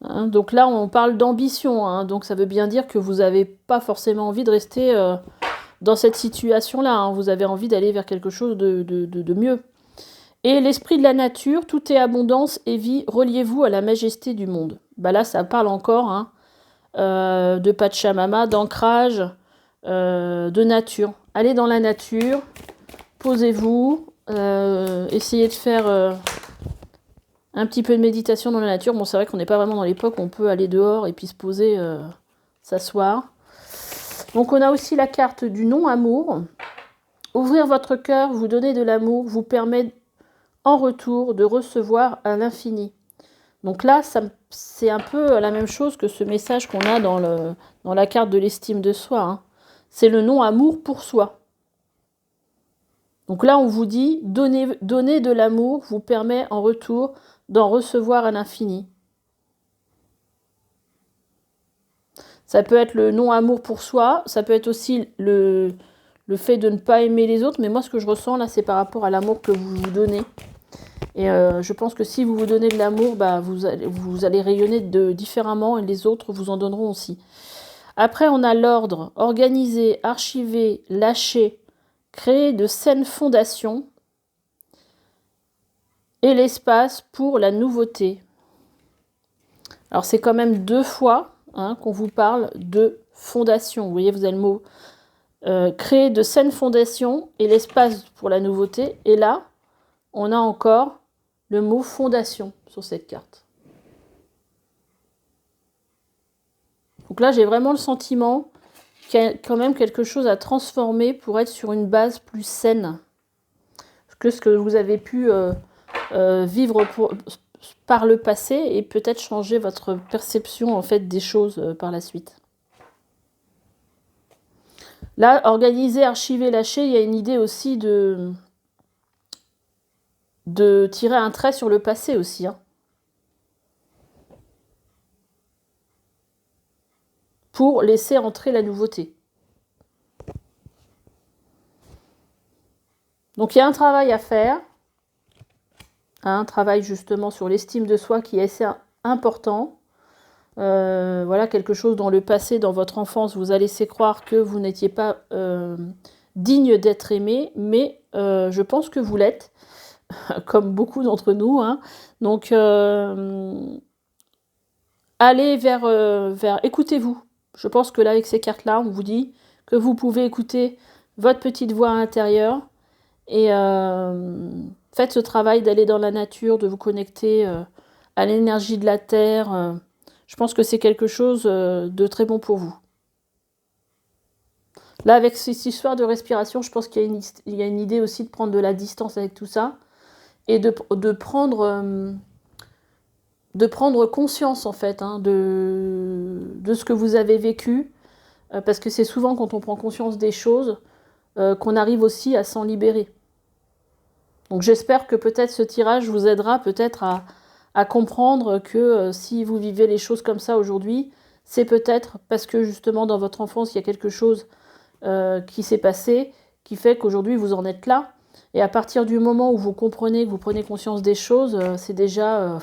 Hein, donc là, on parle d'ambition. Hein, donc ça veut bien dire que vous n'avez pas forcément envie de rester dans cette situation-là. Hein, vous avez envie d'aller vers quelque chose de mieux. Et l'esprit de la nature, tout est abondance et vie, reliez-vous à la majesté du monde. Bah là, ça parle encore, hein, de Pachamama, d'ancrage, de nature. Allez dans la nature, posez-vous, essayez de faire un petit peu de méditation dans la nature. Bon, c'est vrai qu'on n'est pas vraiment dans l'époque où on peut aller dehors et puis se poser, s'asseoir. Donc on a aussi la carte du non-amour. Ouvrir votre cœur, vous donner de l'amour, vous permet en retour de recevoir à l'infini. Donc là, c'est un peu la même chose que ce message qu'on a dans la carte de l'estime de soi. Hein. C'est le non-amour pour soi. Donc là, on vous dit, donner de l'amour vous permet en retour d'en recevoir à l'infini. Ça peut être le non-amour pour soi, ça peut être aussi le fait de ne pas aimer les autres, mais moi ce que je ressens là, c'est par rapport à l'amour que vous vous donnez. Et je pense que si vous vous donnez de l'amour, bah, vous allez rayonner différemment et les autres vous en donneront aussi. Après, on a l'ordre, organiser, archiver, lâcher, créer de saines fondations et l'espace pour la nouveauté. Alors, c'est quand même 2 fois qu'on vous parle de fondation. Vous voyez, vous avez le mot créer de saines fondations et l'espace pour la nouveauté. Et là, on a encore le mot fondation sur cette carte. Donc là, j'ai vraiment le sentiment qu'il y a quand même quelque chose à transformer pour être sur une base plus saine que ce que vous avez pu vivre par le passé et peut-être changer votre perception en fait des choses par la suite. Là, organiser, archiver, lâcher, il y a une idée aussi de tirer un trait sur le passé aussi. Pour laisser entrer la nouveauté. Donc il y a un travail à faire, un travail justement sur l'estime de soi qui est assez important. Voilà, quelque chose dans le passé, dans votre enfance, vous a laissé croire que vous n'étiez pas digne d'être aimé, mais je pense que vous l'êtes, comme beaucoup d'entre nous. Donc allez vers écoutez-vous. Je pense que là, avec ces cartes-là, on vous dit que vous pouvez écouter votre petite voix intérieure et faites ce travail d'aller dans la nature, de vous connecter à l'énergie de la Terre. Je pense que c'est quelque chose de très bon pour vous. Là, avec cette histoire de respiration, je pense qu'il y a une idée aussi de prendre de la distance avec tout ça et de prendre conscience en fait de ce que vous avez vécu, parce que c'est souvent quand on prend conscience des choses qu'on arrive aussi à s'en libérer. Donc j'espère que peut-être ce tirage vous aidera peut-être à comprendre que si vous vivez les choses comme ça aujourd'hui, c'est peut-être parce que justement dans votre enfance il y a quelque chose qui s'est passé, qui fait qu'aujourd'hui vous en êtes là. Et à partir du moment où vous comprenez, que vous prenez conscience des choses, c'est déjà...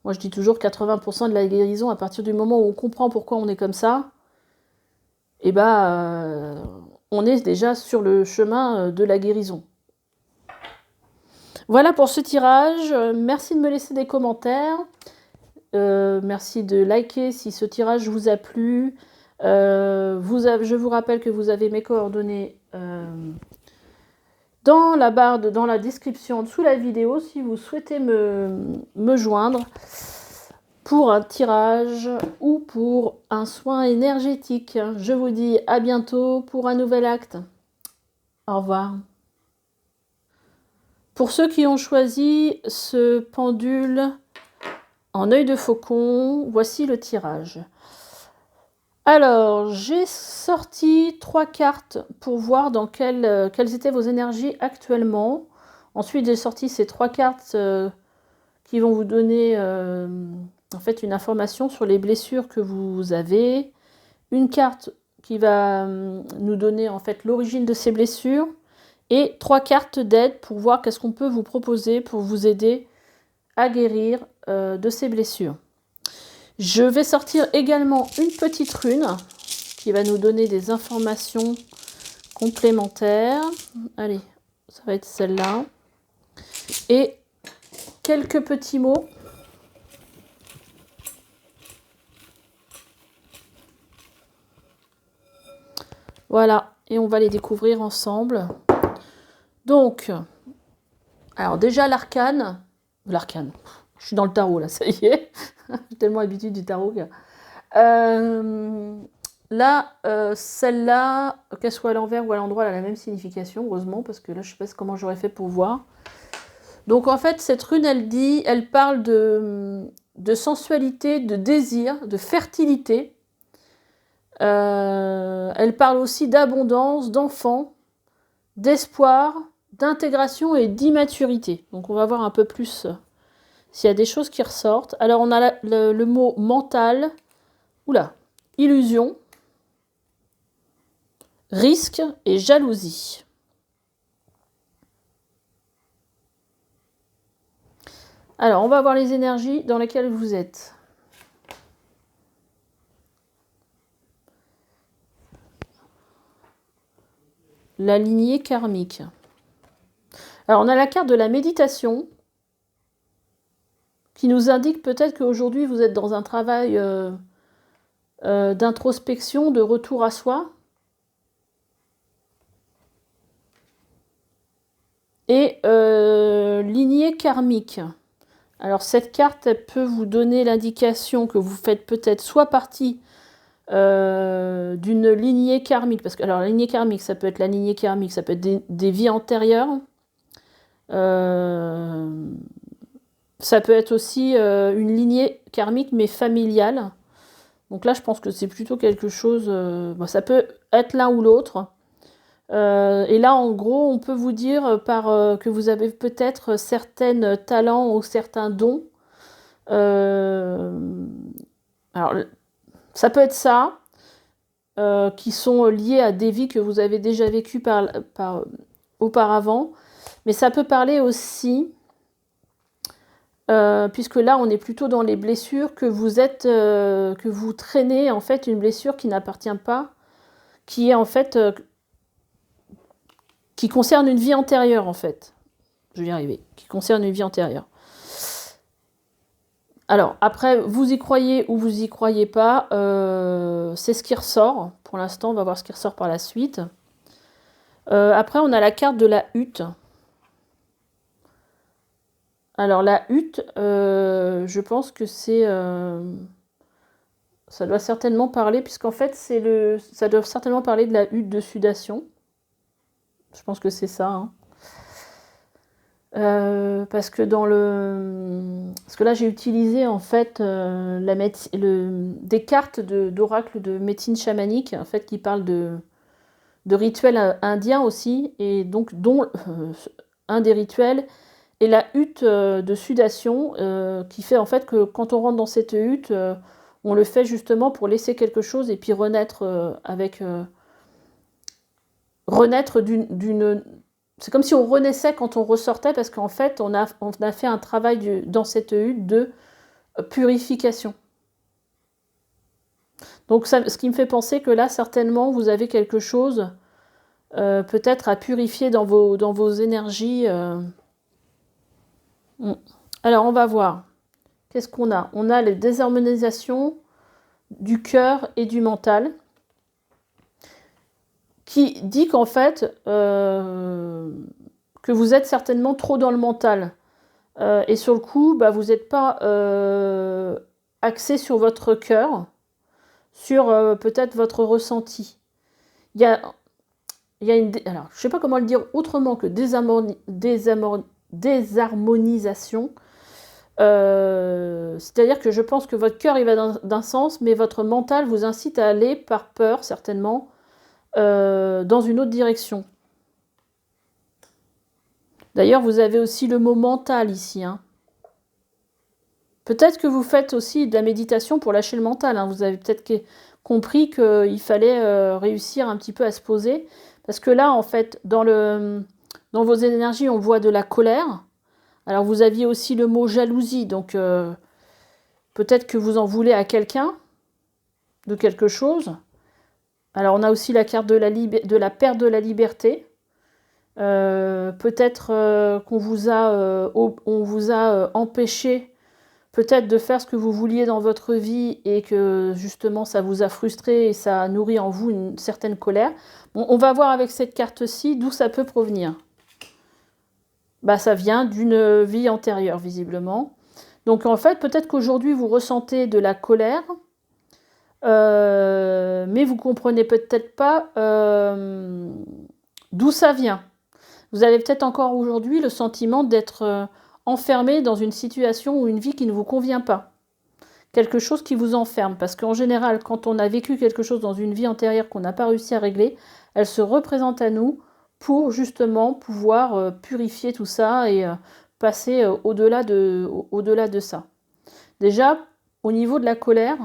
moi, je dis toujours 80% de la guérison, à partir du moment où on comprend pourquoi on est comme ça, et on est déjà sur le chemin de la guérison. Voilà pour ce tirage. Merci de me laisser des commentaires. Merci de liker si ce tirage vous a plu. Je vous rappelle que vous avez mes coordonnées dans la description sous la vidéo si vous souhaitez me joindre pour un tirage ou pour un soin énergétique. Je vous dis à bientôt pour un nouvel acte. Au revoir. Pour ceux qui ont choisi ce pendule en œil de faucon, voici le tirage. Alors, j'ai sorti 3 cartes pour voir dans quelles étaient vos énergies actuellement. Ensuite, j'ai sorti ces 3 cartes qui vont vous donner en fait une information sur les blessures que vous avez. Une carte qui va nous donner en fait l'origine de ces blessures. Et 3 cartes d'aide pour voir qu'est-ce qu'on peut vous proposer pour vous aider à guérir de ces blessures. Je vais sortir également une petite rune qui va nous donner des informations complémentaires. Allez, ça va être celle-là. Et quelques petits mots. Voilà, et on va les découvrir ensemble. Donc, alors déjà l'arcane, je suis dans le tarot là, ça y est, j'ai tellement l'habitude du tarot. Là, celle-là, qu'elle soit à l'envers ou à l'endroit, elle a la même signification, heureusement, parce que là, je ne sais pas comment j'aurais fait pour voir. Donc en fait, cette rune, elle parle de sensualité, de désir, de fertilité. Elle parle aussi d'abondance, d'enfants, d'espoir, d'intégration et d'immaturité. Donc on va voir un peu plus s'il y a des choses qui ressortent. Alors on a le mot mental, illusion, risque et jalousie. Alors, on va voir les énergies dans lesquelles vous êtes. La lignée karmique. Alors, on a la carte de la méditation qui nous indique peut-être qu'aujourd'hui, vous êtes dans un travail d'introspection, de retour à soi. Et lignée karmique. Alors cette carte, elle peut vous donner l'indication que vous faites peut-être soit partie d'une lignée karmique, parce que alors la lignée karmique, ça peut être la lignée karmique, ça peut être des vies antérieures. Ça peut être aussi une lignée karmique mais familiale. Donc là, je pense que c'est plutôt quelque chose... bon, ça peut être l'un ou l'autre. Et là, en gros, on peut vous dire que vous avez peut-être certains talents ou certains dons. Alors, ça peut être ça, qui sont liés à des vies que vous avez déjà vécues auparavant. Mais ça peut parler aussi, puisque là, on est plutôt dans les blessures, que vous traînez en fait une blessure qui n'appartient pas, qui est en fait... qui concerne une vie antérieure, en fait. Je vais y arriver. Qui concerne une vie antérieure. Alors, après, vous y croyez ou vous y croyez pas, c'est ce qui ressort. Pour l'instant, on va voir ce qui ressort par la suite. Après, on a la carte de la hutte. Alors, la hutte, je pense que c'est... ça doit certainement parler, puisqu'en fait, ça doit certainement parler de la hutte de sudation. Je pense que c'est ça. Hein. Parce que là j'ai utilisé en fait des cartes d'oracle de médecine chamanique en fait qui parlent de rituels indiens aussi et donc dont un des rituels est la hutte de sudation qui fait en fait que quand on rentre dans cette hutte on le fait justement pour laisser quelque chose et puis renaître d'une... C'est comme si on renaissait quand on ressortait, parce qu'en fait, on a fait un travail dans cette hutte de purification. Donc, ce qui me fait penser que là, certainement, vous avez quelque chose peut-être à purifier dans vos énergies. Alors, on va voir. Qu'est-ce qu'on a? On a les désharmonisations du cœur et du mental, qui dit qu'en fait, que vous êtes certainement trop dans le mental. Et sur le coup, bah, vous n'êtes pas axé sur votre cœur, sur peut-être votre ressenti. Il y a une... Alors, je ne sais pas comment le dire autrement que désharmonisation. C'est-à-dire que je pense que votre cœur, il va d'un sens, mais votre mental vous incite à aller, par peur, certainement, dans une autre direction. D'ailleurs, vous avez aussi le mot mental ici. Hein. Peut-être que vous faites aussi de la méditation pour lâcher le mental. Hein. Vous avez peut-être compris qu'il fallait réussir un petit peu à se poser. Parce que là, en fait, dans vos énergies, on voit de la colère. Alors, vous aviez aussi le mot jalousie. Donc, peut-être que vous en voulez à quelqu'un, de quelque chose. Alors, on a aussi la carte de la perte de la liberté. Peut-être qu'on vous a empêché peut-être de faire ce que vous vouliez dans votre vie et que justement ça vous a frustré et ça a nourri en vous une certaine colère. Bon, on va voir avec cette carte-ci d'où ça peut provenir. Bah, ça vient d'une vie antérieure, visiblement. Donc en fait, peut-être qu'aujourd'hui vous ressentez de la colère, mais vous comprenez peut-être pas d'où ça vient. Vous avez peut-être encore aujourd'hui le sentiment d'être enfermé dans une situation ou une vie qui ne vous convient pas. Quelque chose qui vous enferme. Parce qu'en général, quand on a vécu quelque chose dans une vie antérieure qu'on n'a pas réussi à régler, elle se représente à nous pour justement pouvoir purifier tout ça et passer au-delà de ça. Déjà, au niveau de la colère,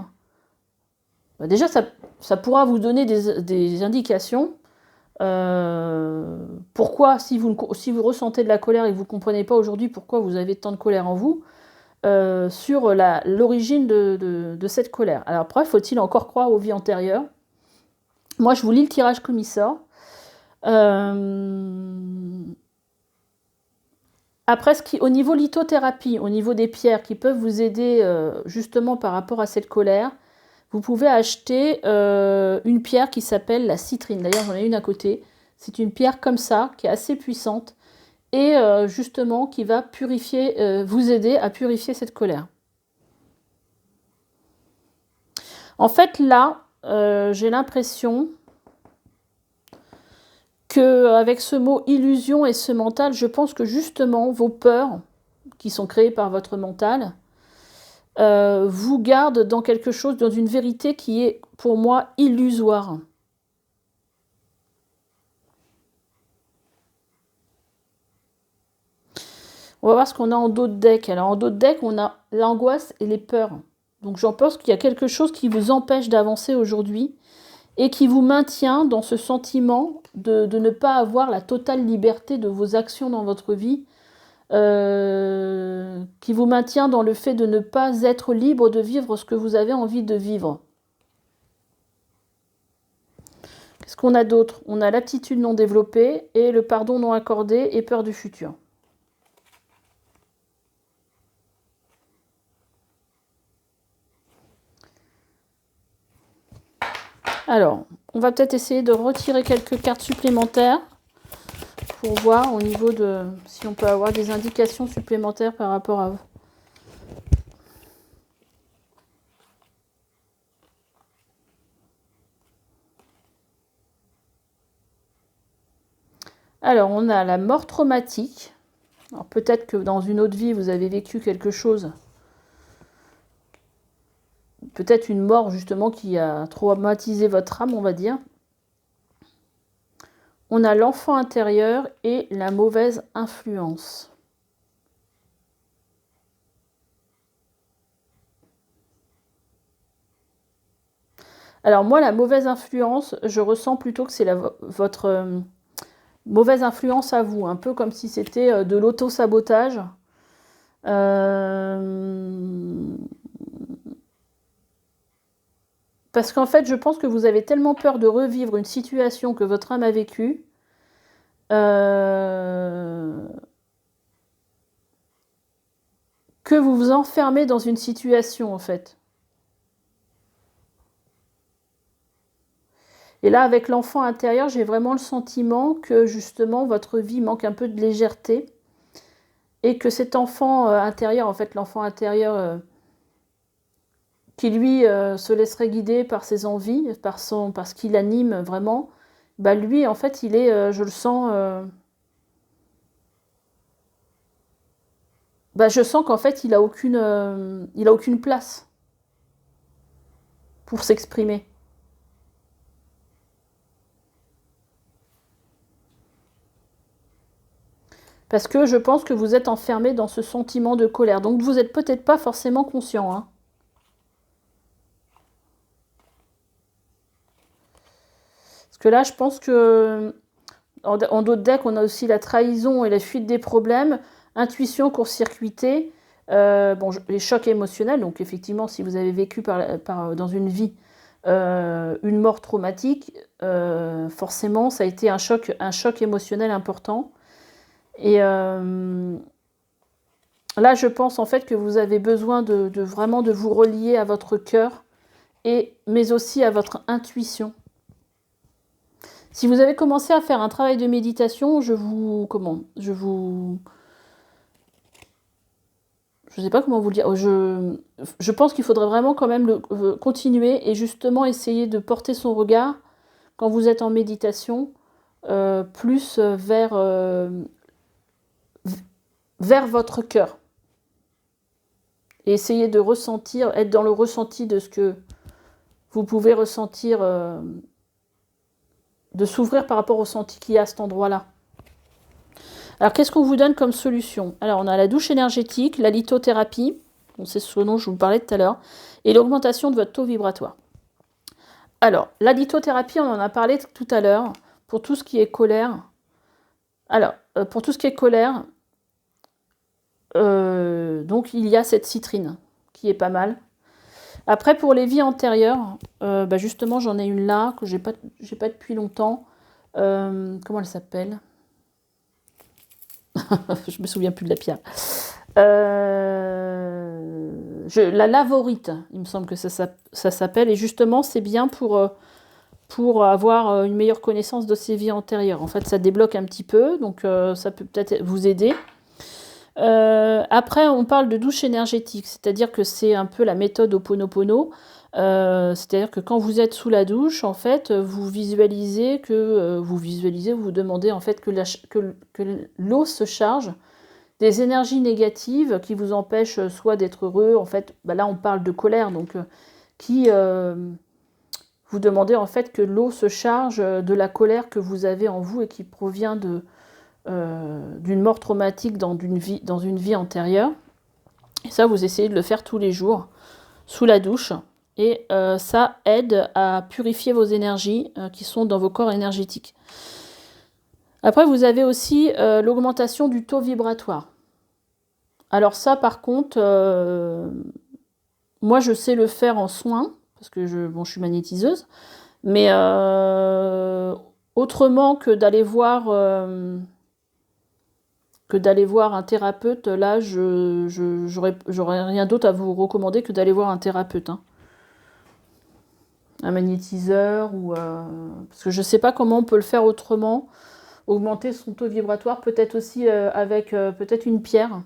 Déjà, ça pourra vous donner des indications. Pourquoi, si vous ressentez de la colère et que vous ne comprenez pas aujourd'hui pourquoi vous avez tant de colère en vous, sur l'origine de cette colère. Alors après, faut-il encore croire aux vies antérieures? Moi, je vous lis le tirage comme il sort. Après, au niveau lithothérapie, au niveau des pierres qui peuvent vous aider justement par rapport à cette colère, vous pouvez acheter une pierre qui s'appelle la citrine. D'ailleurs, j'en ai une à côté. C'est une pierre comme ça, qui est assez puissante et justement qui va purifier, vous aider à purifier cette colère. En fait, là, j'ai l'impression qu'avec ce mot illusion et ce mental, je pense que justement vos peurs, qui sont créées par votre mental, vous gardent dans quelque chose, dans une vérité qui est pour moi illusoire. On va voir ce qu'on a en dos de deck. Alors en dos de deck, on a l'angoisse et les peurs. Donc j'en pense qu'il y a quelque chose qui vous empêche d'avancer aujourd'hui et qui vous maintient dans ce sentiment de ne pas avoir la totale liberté de vos actions dans votre vie, qui vous maintient dans le fait de ne pas être libre de vivre ce que vous avez envie de vivre. Qu'est-ce qu'on a d'autre? On a l'aptitude non développée et le pardon non accordé et peur du futur. Alors, on va peut-être essayer de retirer quelques cartes supplémentaires pour voir au niveau de si on peut avoir des indications supplémentaires par rapport à vous. Alors, on a la mort traumatique. Alors, peut-être que dans une autre vie, vous avez vécu quelque chose. Peut-être une mort, justement, qui a traumatisé votre âme, on va dire. On a l'enfant intérieur et la mauvaise influence. Alors moi, la mauvaise influence, je ressens plutôt que c'est votre mauvaise influence à vous, un peu comme si c'était de l'auto-sabotage. Parce qu'en fait, je pense que vous avez tellement peur de revivre une situation que votre âme a vécue, que vous vous enfermez dans une situation, en fait. Et là, avec l'enfant intérieur, j'ai vraiment le sentiment que, justement, votre vie manque un peu de légèreté. Et que cet enfant intérieur, en fait, l'enfant intérieur... qui lui se laisserait guider par ses envies, par ce qui l'anime vraiment, bah lui en fait il est, je le sens, je sens qu'en fait il a aucune place pour s'exprimer. Parce que je pense que vous êtes enfermé dans ce sentiment de colère. Donc vous n'êtes peut-être pas forcément conscient, hein. Parce que là, je pense que en d'autres decks, on a aussi la trahison et la fuite des problèmes, intuition court-circuitée, les chocs émotionnels. Donc effectivement, si vous avez vécu dans une vie une mort traumatique, forcément, ça a été un choc émotionnel important. Et là, je pense en fait que vous avez besoin vraiment de vous relier à votre cœur, mais aussi à votre intuition. Si vous avez commencé à faire un travail de méditation, je sais pas comment vous le dire. Je pense qu'il faudrait vraiment quand même continuer et justement essayer de porter son regard quand vous êtes en méditation plus vers votre cœur. Et essayer de ressentir, être dans le ressenti de ce que vous pouvez ressentir, de s'ouvrir par rapport au ressenti qu'il y a à cet endroit-là. Alors, qu'est-ce qu'on vous donne comme solution? Alors, on a la douche énergétique, la lithothérapie, c'est ce dont je vous parlais tout à l'heure, et l'augmentation de votre taux vibratoire. Alors, la lithothérapie, on en a parlé tout à l'heure, pour tout ce qui est colère. Alors, pour tout ce qui est colère, donc il y a cette citrine, qui est pas mal. Après, pour les vies antérieures, bah justement, j'en ai une là, que j'ai pas depuis longtemps. Comment elle s'appelle? Je me souviens plus de la pierre. La lavorite, il me semble que ça s'appelle. Et justement, c'est bien pour avoir une meilleure connaissance de ses vies antérieures. En fait, ça débloque un petit peu, donc ça peut peut-être vous aider. Après, on parle de douche énergétique, c'est-à-dire que c'est un peu la méthode Ho'oponopono. C'est-à-dire que quand vous êtes sous la douche, en fait, vous visualisez, vous demandez en fait que l'eau se charge des énergies négatives qui vous empêchent soit d'être heureux, en fait, bah là on parle de colère, donc vous demandez en fait que l'eau se charge de la colère que vous avez en vous et qui provient d'une mort traumatique dans une vie antérieure. Et ça, vous essayez de le faire tous les jours, sous la douche. Et ça aide à purifier vos énergies qui sont dans vos corps énergétiques. Après, vous avez aussi l'augmentation du taux vibratoire. Alors ça, par contre, moi, je sais le faire en soins, parce que je suis magnétiseuse, mais autrement que d'aller voir un thérapeute, là, j'aurais rien d'autre à vous recommander que d'aller voir un thérapeute, hein. Un magnétiseur, parce que je ne sais pas comment on peut le faire autrement, augmenter son taux vibratoire, peut-être aussi avec peut-être une pierre.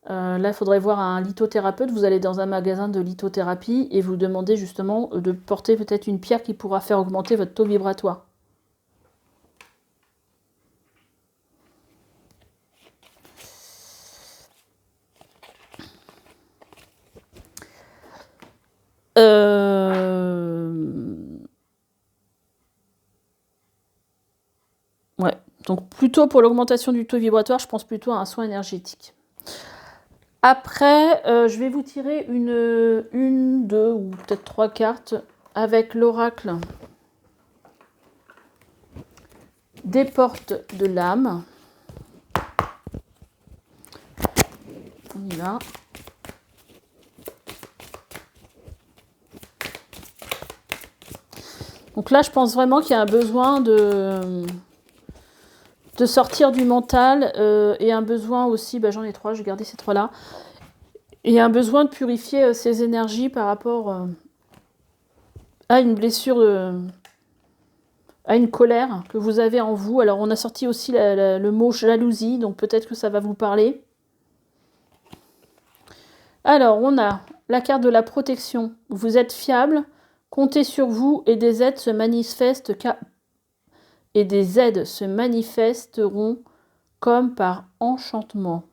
Là, il faudrait voir un lithothérapeute. Vous allez dans un magasin de lithothérapie et vous demandez justement de porter peut-être une pierre qui pourra faire augmenter votre taux vibratoire. Ouais, donc plutôt pour l'augmentation du taux vibratoire, je pense plutôt à un soin énergétique. Après, je vais vous tirer une, deux ou peut-être 3 cartes avec l'oracle des portes de l'âme. On y va. Donc là, je pense vraiment qu'il y a un besoin de sortir du mental et un besoin aussi, bah, j'en ai 3, je vais garder ces 3-là, et un besoin de purifier ses énergies par rapport à une blessure, à une colère que vous avez en vous. Alors on a sorti aussi le mot jalousie, donc peut-être que ça va vous parler. Alors on a la carte de la protection. Vous êtes fiable, comptez sur vous et des aides se manifesteront comme par enchantement.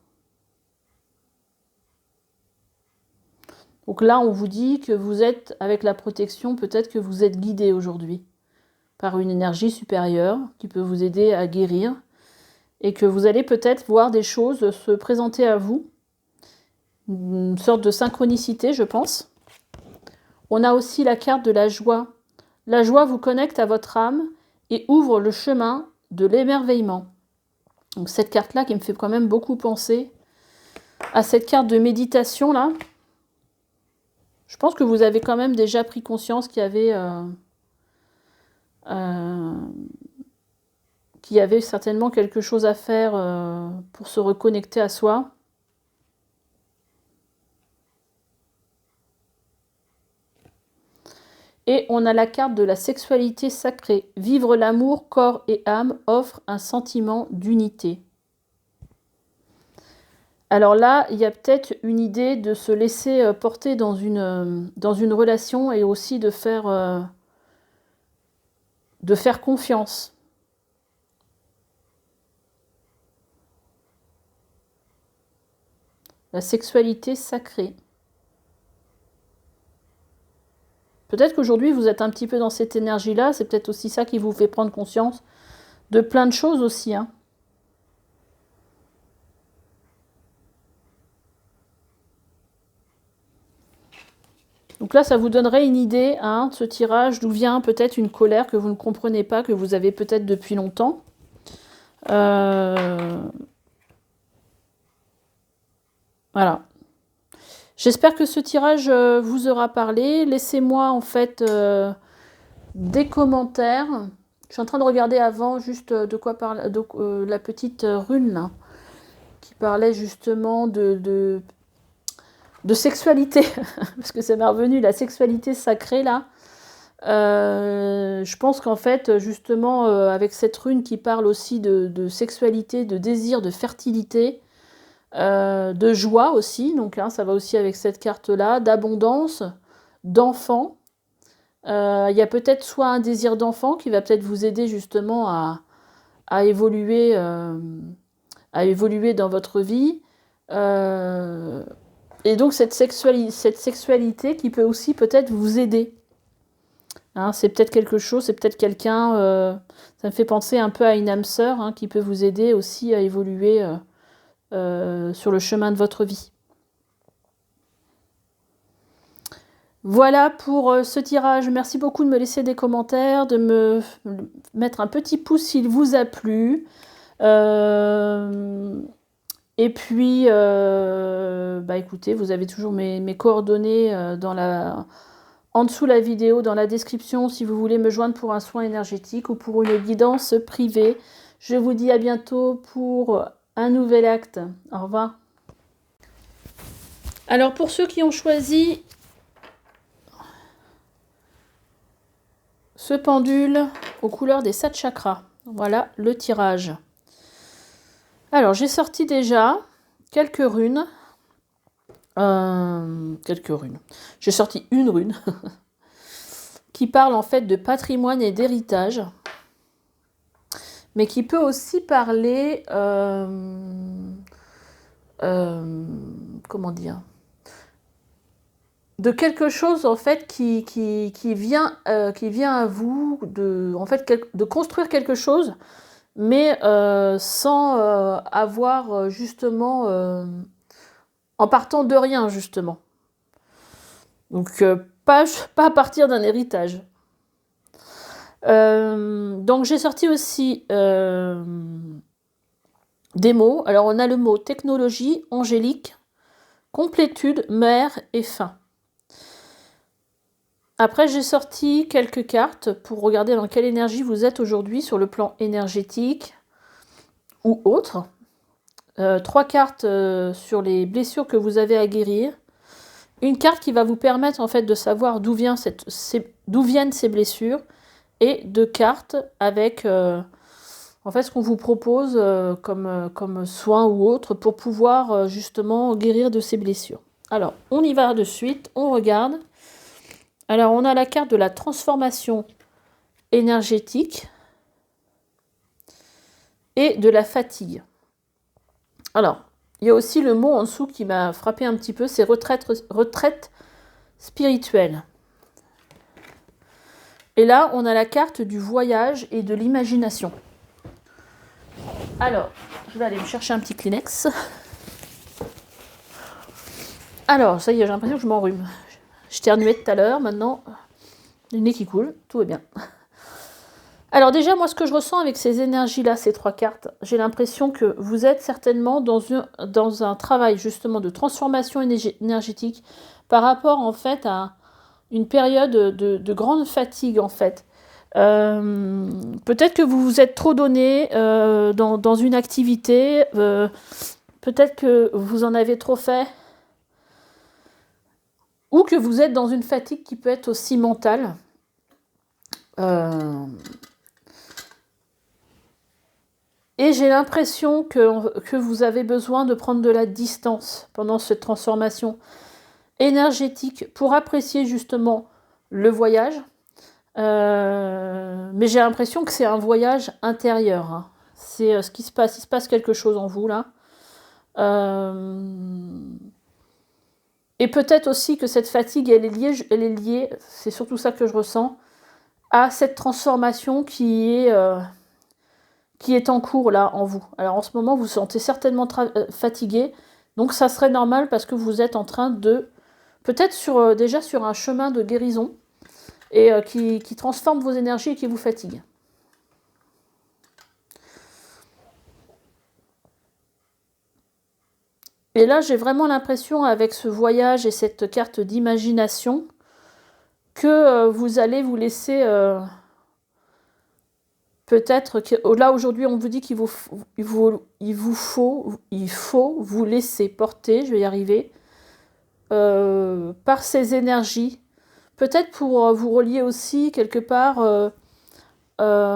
Donc là, on vous dit que vous êtes, avec la protection, peut-être que vous êtes guidé aujourd'hui par une énergie supérieure qui peut vous aider à guérir et que vous allez peut-être voir des choses se présenter à vous. Une sorte de synchronicité, je pense. On a aussi la carte de la joie. La joie vous connecte à votre âme et ouvre le chemin de l'émerveillement. Donc cette carte-là qui me fait quand même beaucoup penser à cette carte de méditation là. Je pense que vous avez quand même déjà pris conscience qu'il y avait certainement quelque chose à faire pour se reconnecter à soi. Et on a la carte de la sexualité sacrée. Vivre l'amour, corps et âme offre un sentiment d'unité. Alors là, il y a peut-être une idée de se laisser porter dans une relation et aussi de faire confiance. La sexualité sacrée. Peut-être qu'aujourd'hui, vous êtes un petit peu dans cette énergie-là. C'est peut-être aussi ça qui vous fait prendre conscience de plein de choses aussi, hein. Donc là, ça vous donnerait une idée, hein, ce tirage, d'où vient peut-être une colère que vous ne comprenez pas, que vous avez peut-être depuis longtemps. Voilà. J'espère que ce tirage vous aura parlé. Laissez-moi en fait des commentaires. Je suis en train de regarder avant juste de quoi parle la petite rune là, qui parlait justement de sexualité, parce que ça m'est revenu, la sexualité sacrée là. Je pense qu'en fait, justement, avec cette rune qui parle aussi de sexualité, de désir, de fertilité, de joie aussi, donc hein, ça va aussi avec cette carte-là, d'abondance, d'enfant. Il y a peut-être soit un désir d'enfant qui va peut-être vous aider justement à évoluer dans votre vie. Et donc cette sexualité qui peut aussi peut-être vous aider. Hein, c'est peut-être quelque chose, c'est peut-être quelqu'un, ça me fait penser un peu à une âme sœur hein, qui peut vous aider aussi à évoluer sur le chemin de votre vie. Voilà pour ce tirage. Merci beaucoup de me laisser des commentaires, de me mettre un petit pouce s'il vous a plu. Et puis, bah écoutez, vous avez toujours mes coordonnées en dessous la vidéo, dans la description, si vous voulez me joindre pour un soin énergétique ou pour une guidance privée. Je vous dis à bientôt pour un nouvel acte. Au revoir. Alors, pour ceux qui ont choisi ce pendule aux couleurs des 7 chakras, voilà le tirage. Alors, j'ai sorti déjà quelques runes. J'ai sorti une rune qui parle en fait de patrimoine et d'héritage, mais qui peut aussi parler, comment dire, de quelque chose en fait qui vient à vous, de construire quelque chose, mais sans avoir justement, en partant de rien justement. Donc pas à partir d'un héritage. Donc j'ai sorti aussi des mots. Alors on a le mot technologie, angélique, complétude, mère et fin. Après j'ai sorti quelques cartes pour regarder dans quelle énergie vous êtes aujourd'hui sur le plan énergétique ou autre. 3 cartes sur les blessures que vous avez à guérir. Une carte qui va vous permettre en fait de savoir d'où viennent ces blessures. Et 2 cartes avec en fait ce qu'on vous propose comme soin ou autre pour pouvoir justement guérir de ces blessures. Alors, on y va de suite, on regarde. Alors, on a la carte de la transformation énergétique et de la fatigue. Alors, il y a aussi le mot en dessous qui m'a frappé un petit peu, c'est retraite spirituelle. Et là, on a la carte du voyage et de l'imagination. Alors, je vais aller me chercher un petit Kleenex. Alors, ça y est, j'ai l'impression que je m'enrhume. J'éternuais tout à l'heure, maintenant, le nez qui coule, tout va bien. Alors déjà, moi, ce que je ressens avec ces énergies-là, ces 3 cartes, j'ai l'impression que vous êtes certainement dans un travail, justement, de transformation énergétique par rapport, en fait, à une période de grande fatigue, en fait. Peut-être que vous vous êtes trop donné dans une activité, peut-être que vous en avez trop fait, ou que vous êtes dans une fatigue qui peut être aussi mentale. Et j'ai l'impression que vous avez besoin de prendre de la distance pendant cette transformation énergétique pour apprécier justement le voyage. Mais j'ai l'impression que c'est un voyage intérieur. Hein. C'est ce qui se passe. Il se passe quelque chose en vous là. Et peut-être aussi que cette fatigue, elle est liée, c'est surtout ça que je ressens, à cette transformation qui est en cours là en vous. Alors en ce moment, vous vous sentez certainement fatigué, donc ça serait normal parce que vous êtes en train de peut-être déjà sur un chemin de guérison et qui transforme vos énergies et qui vous fatigue. Et là, j'ai vraiment l'impression, avec ce voyage et cette carte d'imagination, que vous allez vous laisser... peut-être que là, aujourd'hui, on vous dit qu'il faut vous laisser porter, je vais y arriver, par ces énergies. Peut-être pour vous relier aussi, quelque part, à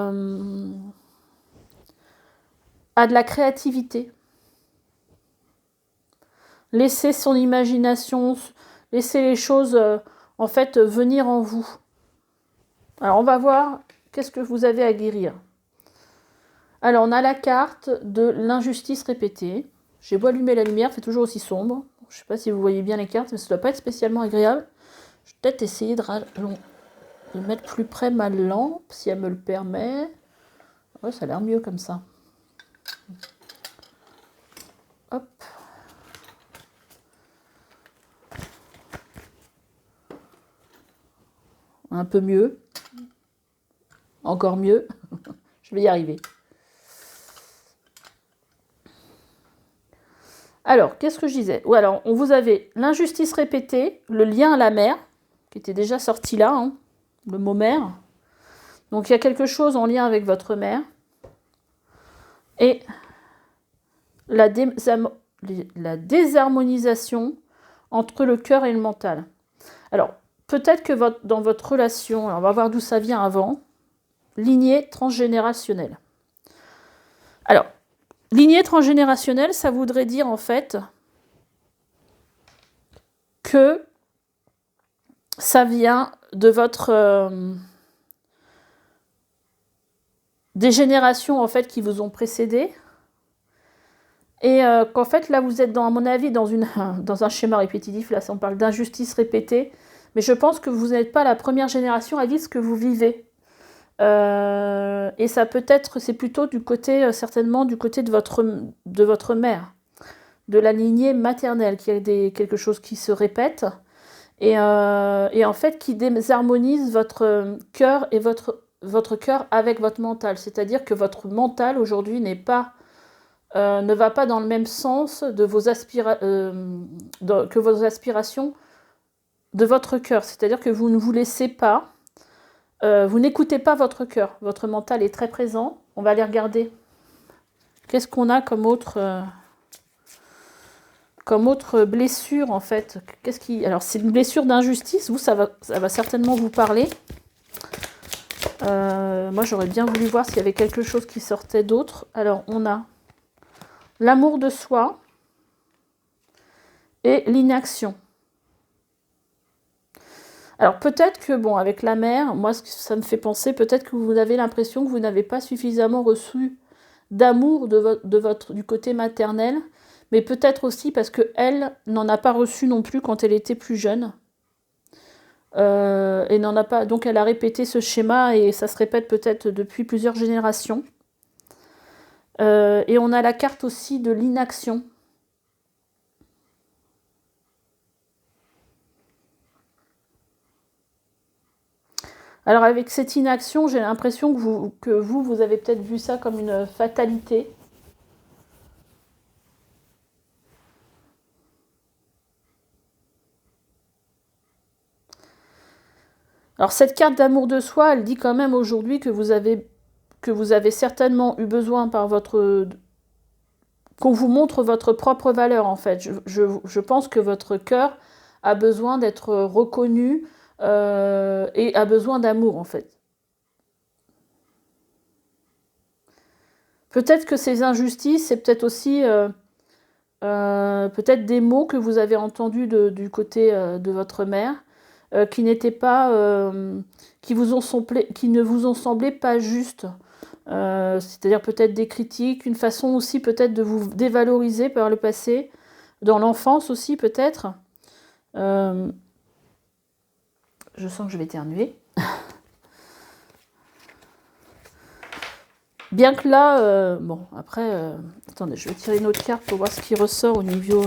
de la créativité. Laissez son imagination, laissez les choses, en fait, venir en vous. Alors, on va voir qu'est-ce que vous avez à guérir. Alors, on a la carte de l'injustice répétée. J'ai beau allumer la lumière, c'est toujours aussi sombre. Je ne sais pas si vous voyez bien les cartes, mais ça ne doit pas être spécialement agréable. Je vais peut-être essayer de mettre plus près ma lampe, si elle me le permet. Ouais, ça a l'air mieux comme ça. Hop. Un peu mieux. Encore mieux. Je vais y arriver. Alors, qu'est-ce que je disais? Ou alors, on vous avait l'injustice répétée, le lien à la mère, qui était déjà sorti là, hein, le mot mère. Donc, il y a quelque chose en lien avec votre mère. Et la désharmonisation entre le cœur et le mental. Alors, peut-être que dans votre relation, on va voir d'où ça vient avant, lignée transgénérationnelle. Alors, lignée transgénérationnelle, ça voudrait dire en fait que ça vient de votre... des générations en fait qui vous ont précédé. Et qu'en fait, là, vous êtes, à mon avis, dans un schéma répétitif. Là, on parle d'injustice répétée. Mais je pense que vous n'êtes pas la première génération à vivre ce que vous vivez. Et ça peut être, c'est plutôt du côté, certainement, du côté de votre mère, de la lignée maternelle, qui a quelque chose qui se répète. Et en fait, qui désharmonise votre cœur et votre cœur avec votre mental. C'est-à-dire que votre mental, aujourd'hui, ne va pas dans le même sens que vos aspirations de votre cœur. C'est-à-dire que vous ne vous laissez pas, vous n'écoutez pas votre cœur. Votre mental est très présent. On va aller regarder. Qu'est-ce qu'on a comme autre blessure, en fait? Alors, c'est une blessure d'injustice. Vous, ça va certainement vous parler. Moi, j'aurais bien voulu voir s'il y avait quelque chose qui sortait d'autre. Alors, on a l'amour de soi et l'inaction. Alors peut-être que, bon, avec la mère, moi ça me fait penser, peut-être que vous avez l'impression que vous n'avez pas suffisamment reçu d'amour du côté maternel, mais peut-être aussi parce qu'elle n'en a pas reçu non plus quand elle était plus jeune. Et n'en a pas, donc elle a répété ce schéma et ça se répète peut-être depuis plusieurs générations. Et on a la carte aussi de l'inaction. Alors avec cette inaction, j'ai l'impression que vous avez peut-être vu ça comme une fatalité. Alors cette carte d'amour de soi, elle dit quand même aujourd'hui que vous avez certainement eu besoin qu'on vous montre votre propre valeur, en fait. Je pense que votre cœur a besoin d'être reconnu et a besoin d'amour, en fait. Peut-être que ces injustices, c'est peut-être aussi peut-être des mots que vous avez entendus du côté de votre mère, qui n'étaient pas, qui ne vous ont semblé pas justes. C'est-à-dire peut-être des critiques, une façon aussi peut-être de vous dévaloriser par le passé, dans l'enfance aussi peut-être. Je sens que je vais éternuer. Bien que là, bon, après, attendez, je vais tirer une autre carte pour voir ce qui ressort au niveau...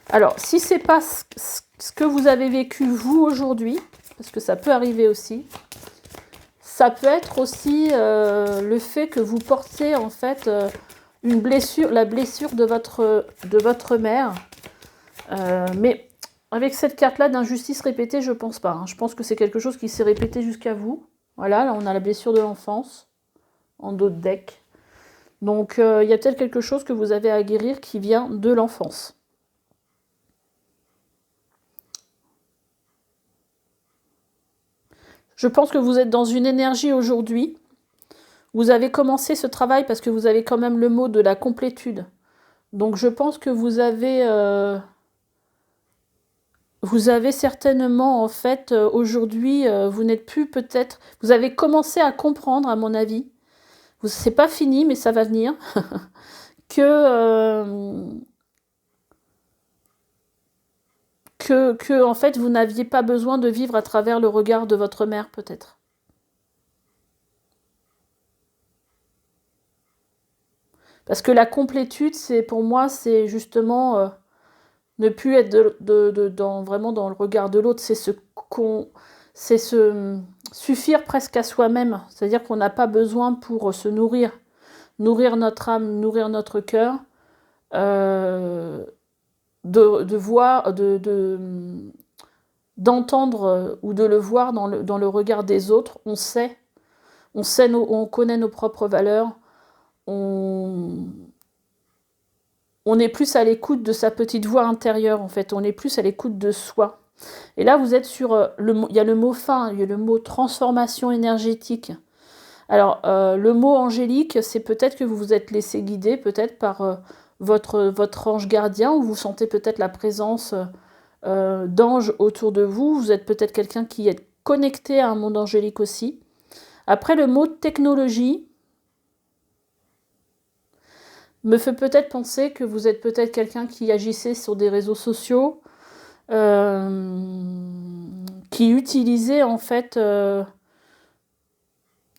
Alors, si c'est pas ce que vous avez vécu vous aujourd'hui, parce que ça peut arriver aussi, ça peut être aussi le fait que vous portez en fait une blessure, la blessure de votre mère. Mais avec cette carte-là d'injustice répétée, je pense pas. Je pense que c'est quelque chose qui s'est répété jusqu'à vous. Voilà, là on a la blessure de l'enfance en dos de deck. Donc il y a peut-être quelque chose que vous avez à guérir qui vient de l'enfance. Je pense que vous êtes dans une énergie aujourd'hui. Vous avez commencé ce travail parce que vous avez quand même le mot de la complétude. Donc je pense que vous avez certainement en fait aujourd'hui, vous n'êtes plus peut-être, vous avez commencé à comprendre à mon avis. C'est pas fini mais ça va venir que que en fait vous n'aviez pas besoin de vivre à travers le regard de votre mère peut-être. Parce que la complétude, c'est pour moi, c'est justement ne plus être vraiment dans le regard de l'autre, c'est se suffire presque à soi-même. C'est-à-dire qu'on n'a pas besoin pour se nourrir notre âme, nourrir notre cœur, de voir, d'entendre ou de le voir dans le regard des autres. On connaît nos propres valeurs, on est plus à l'écoute de sa petite voix intérieure, en fait. On est plus à l'écoute de soi. Et là, vous êtes sur... il y a le mot fin, il y a le mot transformation énergétique. Alors, le mot angélique, c'est peut-être que vous vous êtes laissé guider, peut-être par votre ange gardien, ou vous sentez peut-être la présence d'anges autour de vous. Vous êtes peut-être quelqu'un qui est connecté à un monde angélique aussi. Après, le mot technologie me fait peut-être penser que vous êtes peut-être quelqu'un qui agissait sur des réseaux sociaux, qui utilisait en fait...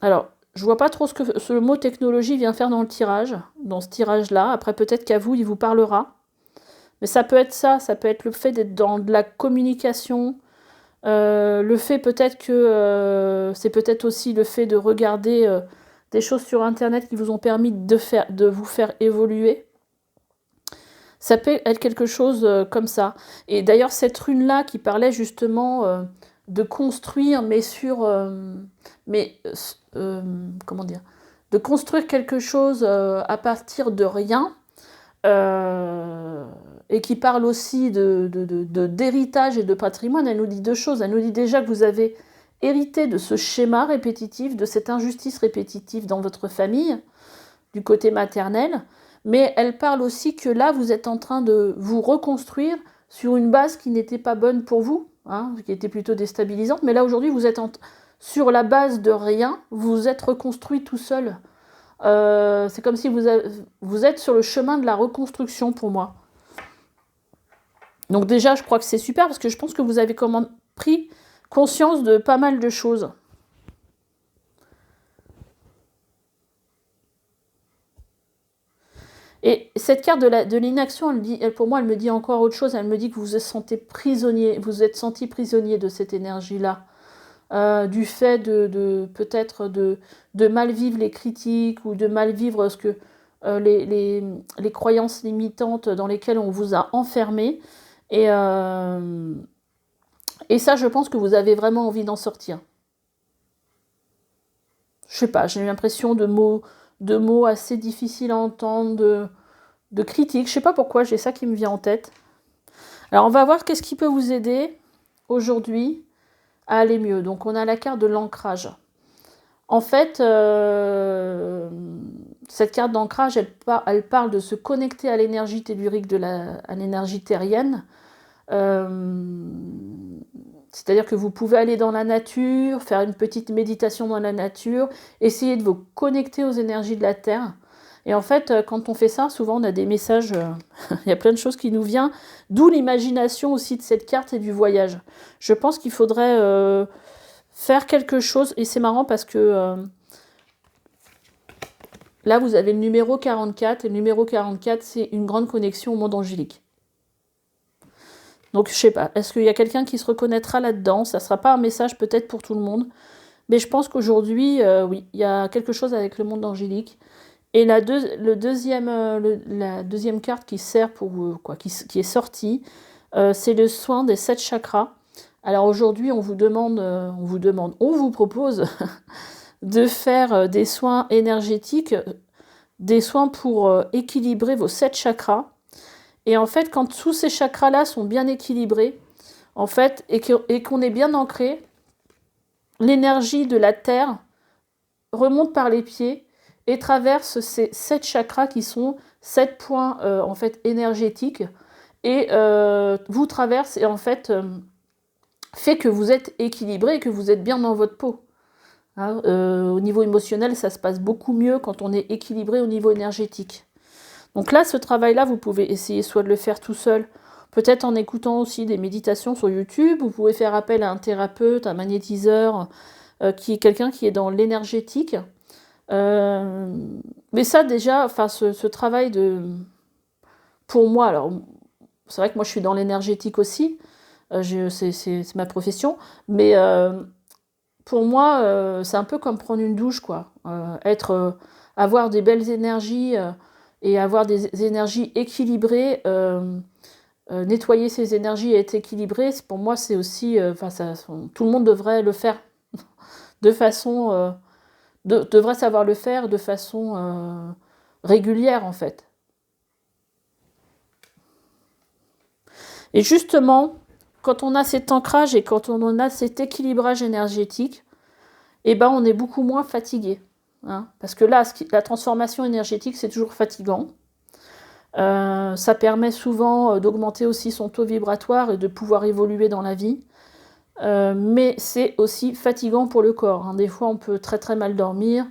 alors, je vois pas trop ce que ce mot technologie vient faire dans le tirage, dans ce tirage-là. Après, peut-être qu'à vous, il vous parlera. Mais ça peut être ça peut être le fait d'être dans de la communication, le fait peut-être que c'est peut-être aussi le fait de regarder des choses sur Internet qui vous ont permis de vous faire évoluer. Ça peut être quelque chose comme ça. Et d'ailleurs, cette rune-là qui parlait justement de construire, mais comment dire, de construire quelque chose à partir de rien, et qui parle aussi d'héritage et de patrimoine, elle nous dit deux choses. Elle nous dit déjà que vous avez hérité de ce schéma répétitif, de cette injustice répétitive dans votre famille, du côté maternel, mais elle parle aussi que là, vous êtes en train de vous reconstruire sur une base qui n'était pas bonne pour vous, qui était plutôt déstabilisante, mais là, aujourd'hui, vous êtes sur la base de rien, vous êtes reconstruit tout seul. C'est comme si vous êtes sur le chemin de la reconstruction pour moi. Donc déjà, je crois que c'est super parce que je pense que vous avez pris conscience de pas mal de choses. Et cette carte de l'inaction, pour moi, elle me dit encore autre chose. Elle me dit que vous vous sentez prisonnier, vous êtes senti prisonnier de cette énergie-là. Du fait peut-être de mal vivre les critiques ou de mal vivre les croyances limitantes dans lesquelles on vous a enfermé. Et ça, je pense que vous avez vraiment envie d'en sortir. Je sais pas, j'ai l'impression de mots assez difficiles à entendre, de critiques. Je sais pas pourquoi, j'ai ça qui me vient en tête. Alors, on va voir qu'est-ce qui peut vous aider aujourd'hui à aller mieux. Donc, on a la carte de l'ancrage. En fait, cette carte d'ancrage, elle parle de se connecter à l'énergie tellurique, à l'énergie terrienne. C'est-à-dire que vous pouvez aller dans la nature, faire une petite méditation dans la nature, essayer de vous connecter aux énergies de la Terre. Et en fait, quand on fait ça, souvent on a des messages, il y a plein de choses qui nous viennent, d'où l'imagination aussi de cette carte et du voyage. Je pense qu'il faudrait faire quelque chose, et c'est marrant parce que là vous avez le numéro 44, et le numéro 44 c'est une grande connexion au monde angélique. Donc, je sais pas, est-ce qu'il y a quelqu'un qui se reconnaîtra là-dedans? Ça sera pas un message peut-être pour tout le monde, mais je pense qu'aujourd'hui, oui, il y a quelque chose avec le monde angélique. Et la deuxième carte qui sert pour qui est sortie, c'est le soin des 7 chakras. Alors aujourd'hui, on vous propose de faire des soins énergétiques, des soins pour équilibrer vos 7 chakras. Et en fait, quand tous ces chakras-là sont bien équilibrés, en fait, et qu'on est bien ancré, l'énergie de la Terre remonte par les pieds et traverse ces 7 chakras qui sont 7 points en fait énergétiques et vous traverse et en fait fait que vous êtes équilibré et que vous êtes bien dans votre peau. Hein, au niveau émotionnel, ça se passe beaucoup mieux quand on est équilibré au niveau énergétique. Donc là, ce travail-là, vous pouvez essayer soit de le faire tout seul, peut-être en écoutant aussi des méditations sur YouTube. Vous pouvez faire appel à un thérapeute, un magnétiseur, qui est quelqu'un qui est dans l'énergétique. Mais ça déjà, enfin ce travail pour moi, alors c'est vrai que moi je suis dans l'énergétique aussi, c'est ma profession, mais pour moi c'est un peu comme prendre une douche quoi, avoir des belles énergies et avoir des énergies équilibrées, nettoyer ces énergies et être équilibré, pour moi c'est aussi, tout le monde devrait le faire de façon devrait savoir le faire de façon régulière en fait. Et justement, quand on a cet ancrage et quand on a cet équilibrage énergétique, eh ben on est beaucoup moins fatigué. Hein, parce que là, la transformation énergétique, c'est toujours fatigant. Ça permet souvent d'augmenter aussi son taux vibratoire et de pouvoir évoluer dans la vie. Mais c'est aussi fatigant pour le corps. Hein. Des fois, on peut très très mal dormir,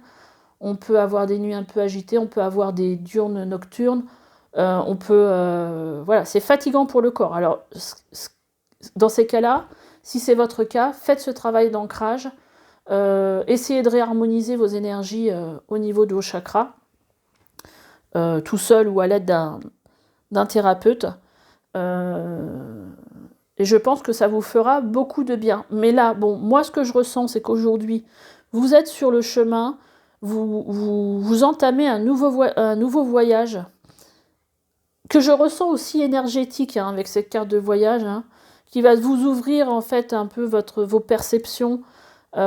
on peut avoir des nuits un peu agitées, on peut avoir des diurnes nocturnes, voilà, c'est fatigant pour le corps. Alors, dans ces cas-là, si c'est votre cas, faites ce travail d'ancrage, essayez de réharmoniser vos énergies au niveau de vos chakras, tout seul ou à l'aide d'un thérapeute. Et je pense que ça vous fera beaucoup de bien. Mais là, bon, moi ce que je ressens, c'est qu'aujourd'hui, vous êtes sur le chemin, vous entamez un nouveau voyage, que je ressens aussi énergétique hein, avec cette carte de voyage, hein, qui va vous ouvrir en fait un peu vos perceptions. Pour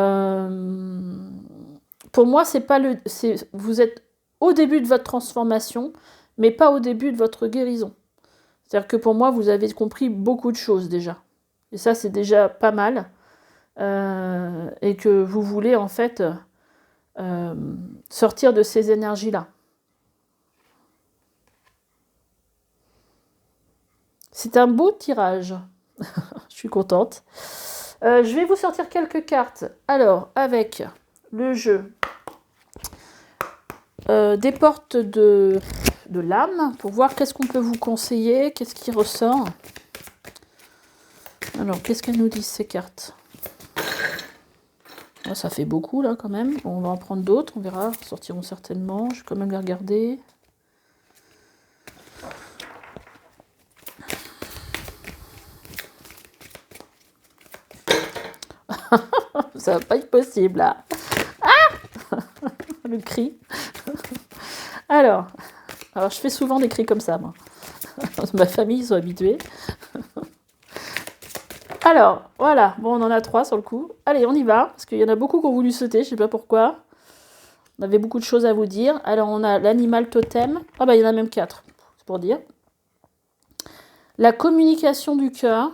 moi, vous êtes au début de votre transformation, mais pas au début de votre guérison. C'est-à-dire que pour moi, vous avez compris beaucoup de choses déjà. Et ça, c'est déjà pas mal. Et que vous voulez en fait sortir de ces énergies-là. C'est un beau tirage. Je suis contente. Je vais vous sortir quelques cartes. Alors, avec le jeu des portes de l'âme, pour voir qu'est-ce qu'on peut vous conseiller, qu'est-ce qui ressort. Alors, qu'est-ce qu'elles nous disent ces cartes? Oh, ça fait beaucoup là quand même. Bon, on va en prendre d'autres, on verra. Elles sortiront certainement. Je vais quand même les regarder. Ça va pas être possible là. Ah le cri. Alors, je fais souvent des cris comme ça, moi. Ma famille, ils sont habitués. Alors, voilà. Bon, on en a 3 sur le coup. Allez, on y va. Parce qu'il y en a beaucoup qui ont voulu sauter, je sais pas pourquoi. On avait beaucoup de choses à vous dire. Alors, on a l'animal totem. Ah bah, il y en a même 4, c'est pour dire. La communication du cœur.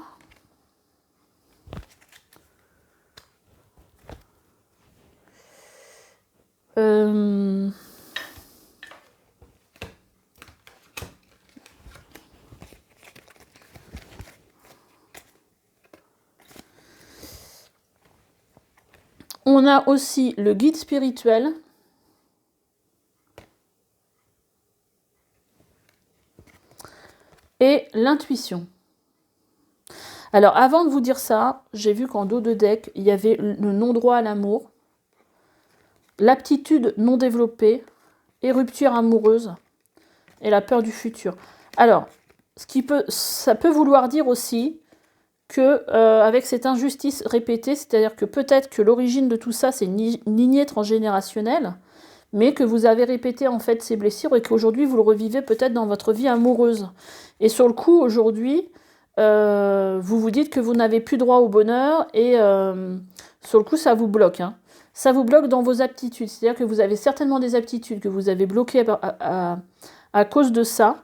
On a aussi le guide spirituel. Et l'intuition. Alors, avant de vous dire ça, j'ai vu qu'en dos de deck, il y avait le non-droit à l'amour, l'aptitude non développée, et rupture amoureuse, et la peur du futur. Alors, ça peut vouloir dire aussi que avec cette injustice répétée, c'est-à-dire que peut-être que l'origine de tout ça, c'est une lignée transgénérationnelle, mais que vous avez répété en fait ces blessures et qu'aujourd'hui vous le revivez peut-être dans votre vie amoureuse. Et sur le coup, aujourd'hui, vous vous dites que vous n'avez plus droit au bonheur et sur le coup, ça vous bloque. Hein. Ça vous bloque dans vos aptitudes, c'est-à-dire que vous avez certainement des aptitudes que vous avez bloquées à cause de ça.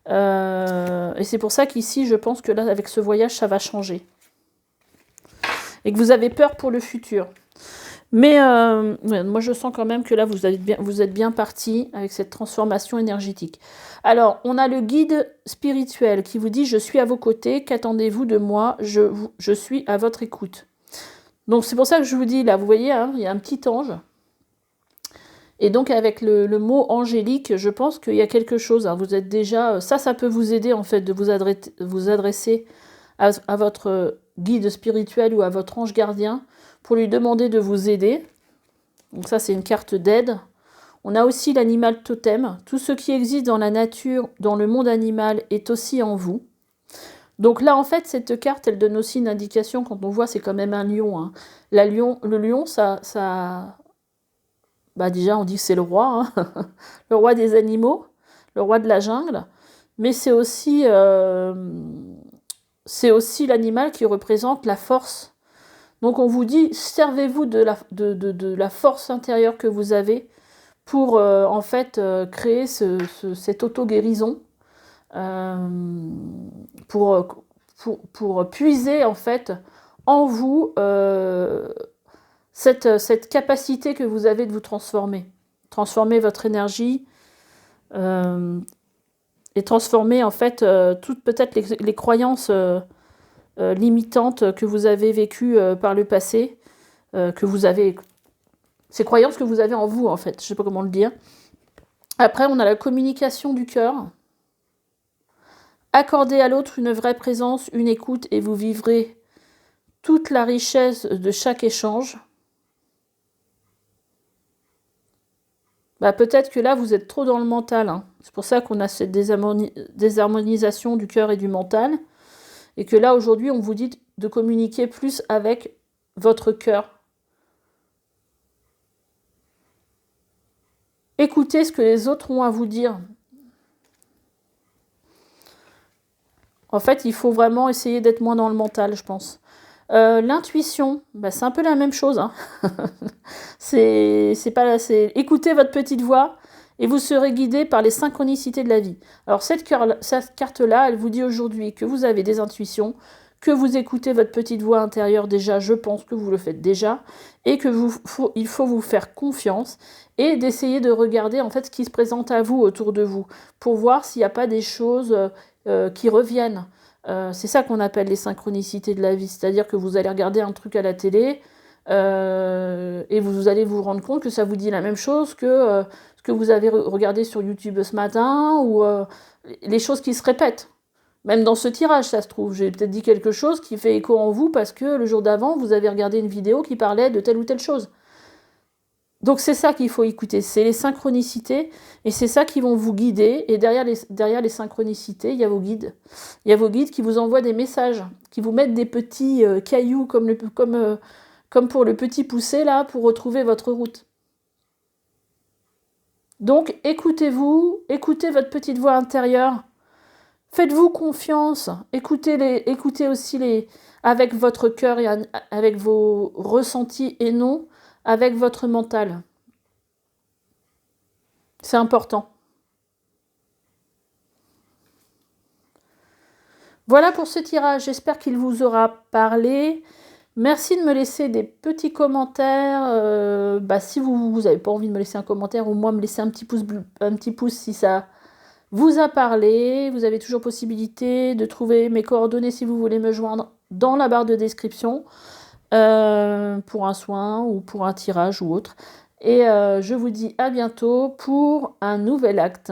Et c'est pour ça qu'ici, je pense que là, avec ce voyage, ça va changer. Et que vous avez peur pour le futur. Mais moi, je sens quand même que là, vous êtes bien parti avec cette transformation énergétique. Alors, on a le guide spirituel qui vous dit « Je suis à vos côtés, qu'attendez-vous de moi? Je suis à votre écoute. » Donc, c'est pour ça que je vous dis, là, vous voyez, hein, il y a un petit ange. Et donc, avec le mot angélique, je pense qu'il y a quelque chose. Hein, vous êtes déjà... Ça peut vous aider, en fait, de vous adresser à votre guide spirituel ou à votre ange gardien pour lui demander de vous aider. Donc ça, c'est une carte d'aide. On a aussi l'animal totem. Tout ce qui existe dans la nature, dans le monde animal, est aussi en vous. Donc là, en fait, cette carte, elle donne aussi une indication. Quand on voit, c'est quand même un lion. Hein. Le lion, ça... Bah déjà, on dit que c'est le roi. Hein. Le roi des animaux, le roi de la jungle. Mais c'est aussi l'animal qui représente la force. Donc on vous dit, servez-vous de la force intérieure que vous avez pour en fait créer cette auto-guérison, pour puiser en fait en vous cette capacité que vous avez de vous transformer. Transformer votre énergie et transformer en fait toutes peut-être les croyances limitantes que vous avez vécues par le passé, ces croyances que vous avez en vous en fait, je ne sais pas comment le dire. Après, on a la communication du cœur. Accordez à l'autre une vraie présence, une écoute et vous vivrez toute la richesse de chaque échange. Bah, peut-être que là, vous êtes trop dans le mental. Hein. C'est pour ça qu'on a cette désharmonisation du cœur et du mental. Et que là, aujourd'hui, on vous dit de communiquer plus avec votre cœur. Écoutez ce que les autres ont à vous dire. En fait, il faut vraiment essayer d'être moins dans le mental, je pense. L'intuition, bah, c'est un peu la même chose. Hein. Écoutez votre petite voix et vous serez guidé par les synchronicités de la vie. Alors cette carte-là, elle vous dit aujourd'hui que vous avez des intuitions, que vous écoutez votre petite voix intérieure déjà, je pense que vous le faites déjà, et que il faut vous faire confiance et d'essayer de regarder en fait ce qui se présente à vous autour de vous pour voir s'il n'y a pas des choses qui reviennent. C'est ça qu'on appelle les synchronicités de la vie, c'est-à-dire que vous allez regarder un truc à la télé et vous allez vous rendre compte que ça vous dit la même chose que ce que vous avez regardé sur YouTube ce matin ou les choses qui se répètent. Même dans ce tirage, ça se trouve. J'ai peut-être dit quelque chose qui fait écho en vous parce que le jour d'avant, vous avez regardé une vidéo qui parlait de telle ou telle chose. Donc c'est ça qu'il faut écouter, c'est les synchronicités, et c'est ça qui vont vous guider, et derrière les synchronicités, il y a vos guides. Il y a vos guides qui vous envoient des messages, qui vous mettent des petits cailloux comme pour le petit poussé, là, pour retrouver votre route. Donc écoutez-vous, écoutez votre petite voix intérieure, faites-vous confiance, écoutez aussi avec votre cœur et avec vos ressentis et non avec votre mental. C'est important. Voilà pour ce tirage, j'espère qu'il vous aura parlé. Merci de me laisser des petits commentaires. Si vous n'avez pas envie de me laisser un commentaire, ou moi me laisser un petit pouce si ça vous a parlé. Vous avez toujours possibilité de trouver mes coordonnées si vous voulez me joindre dans la barre de description. Pour un soin ou pour un tirage ou autre. Et je vous dis à bientôt pour un nouvel acte.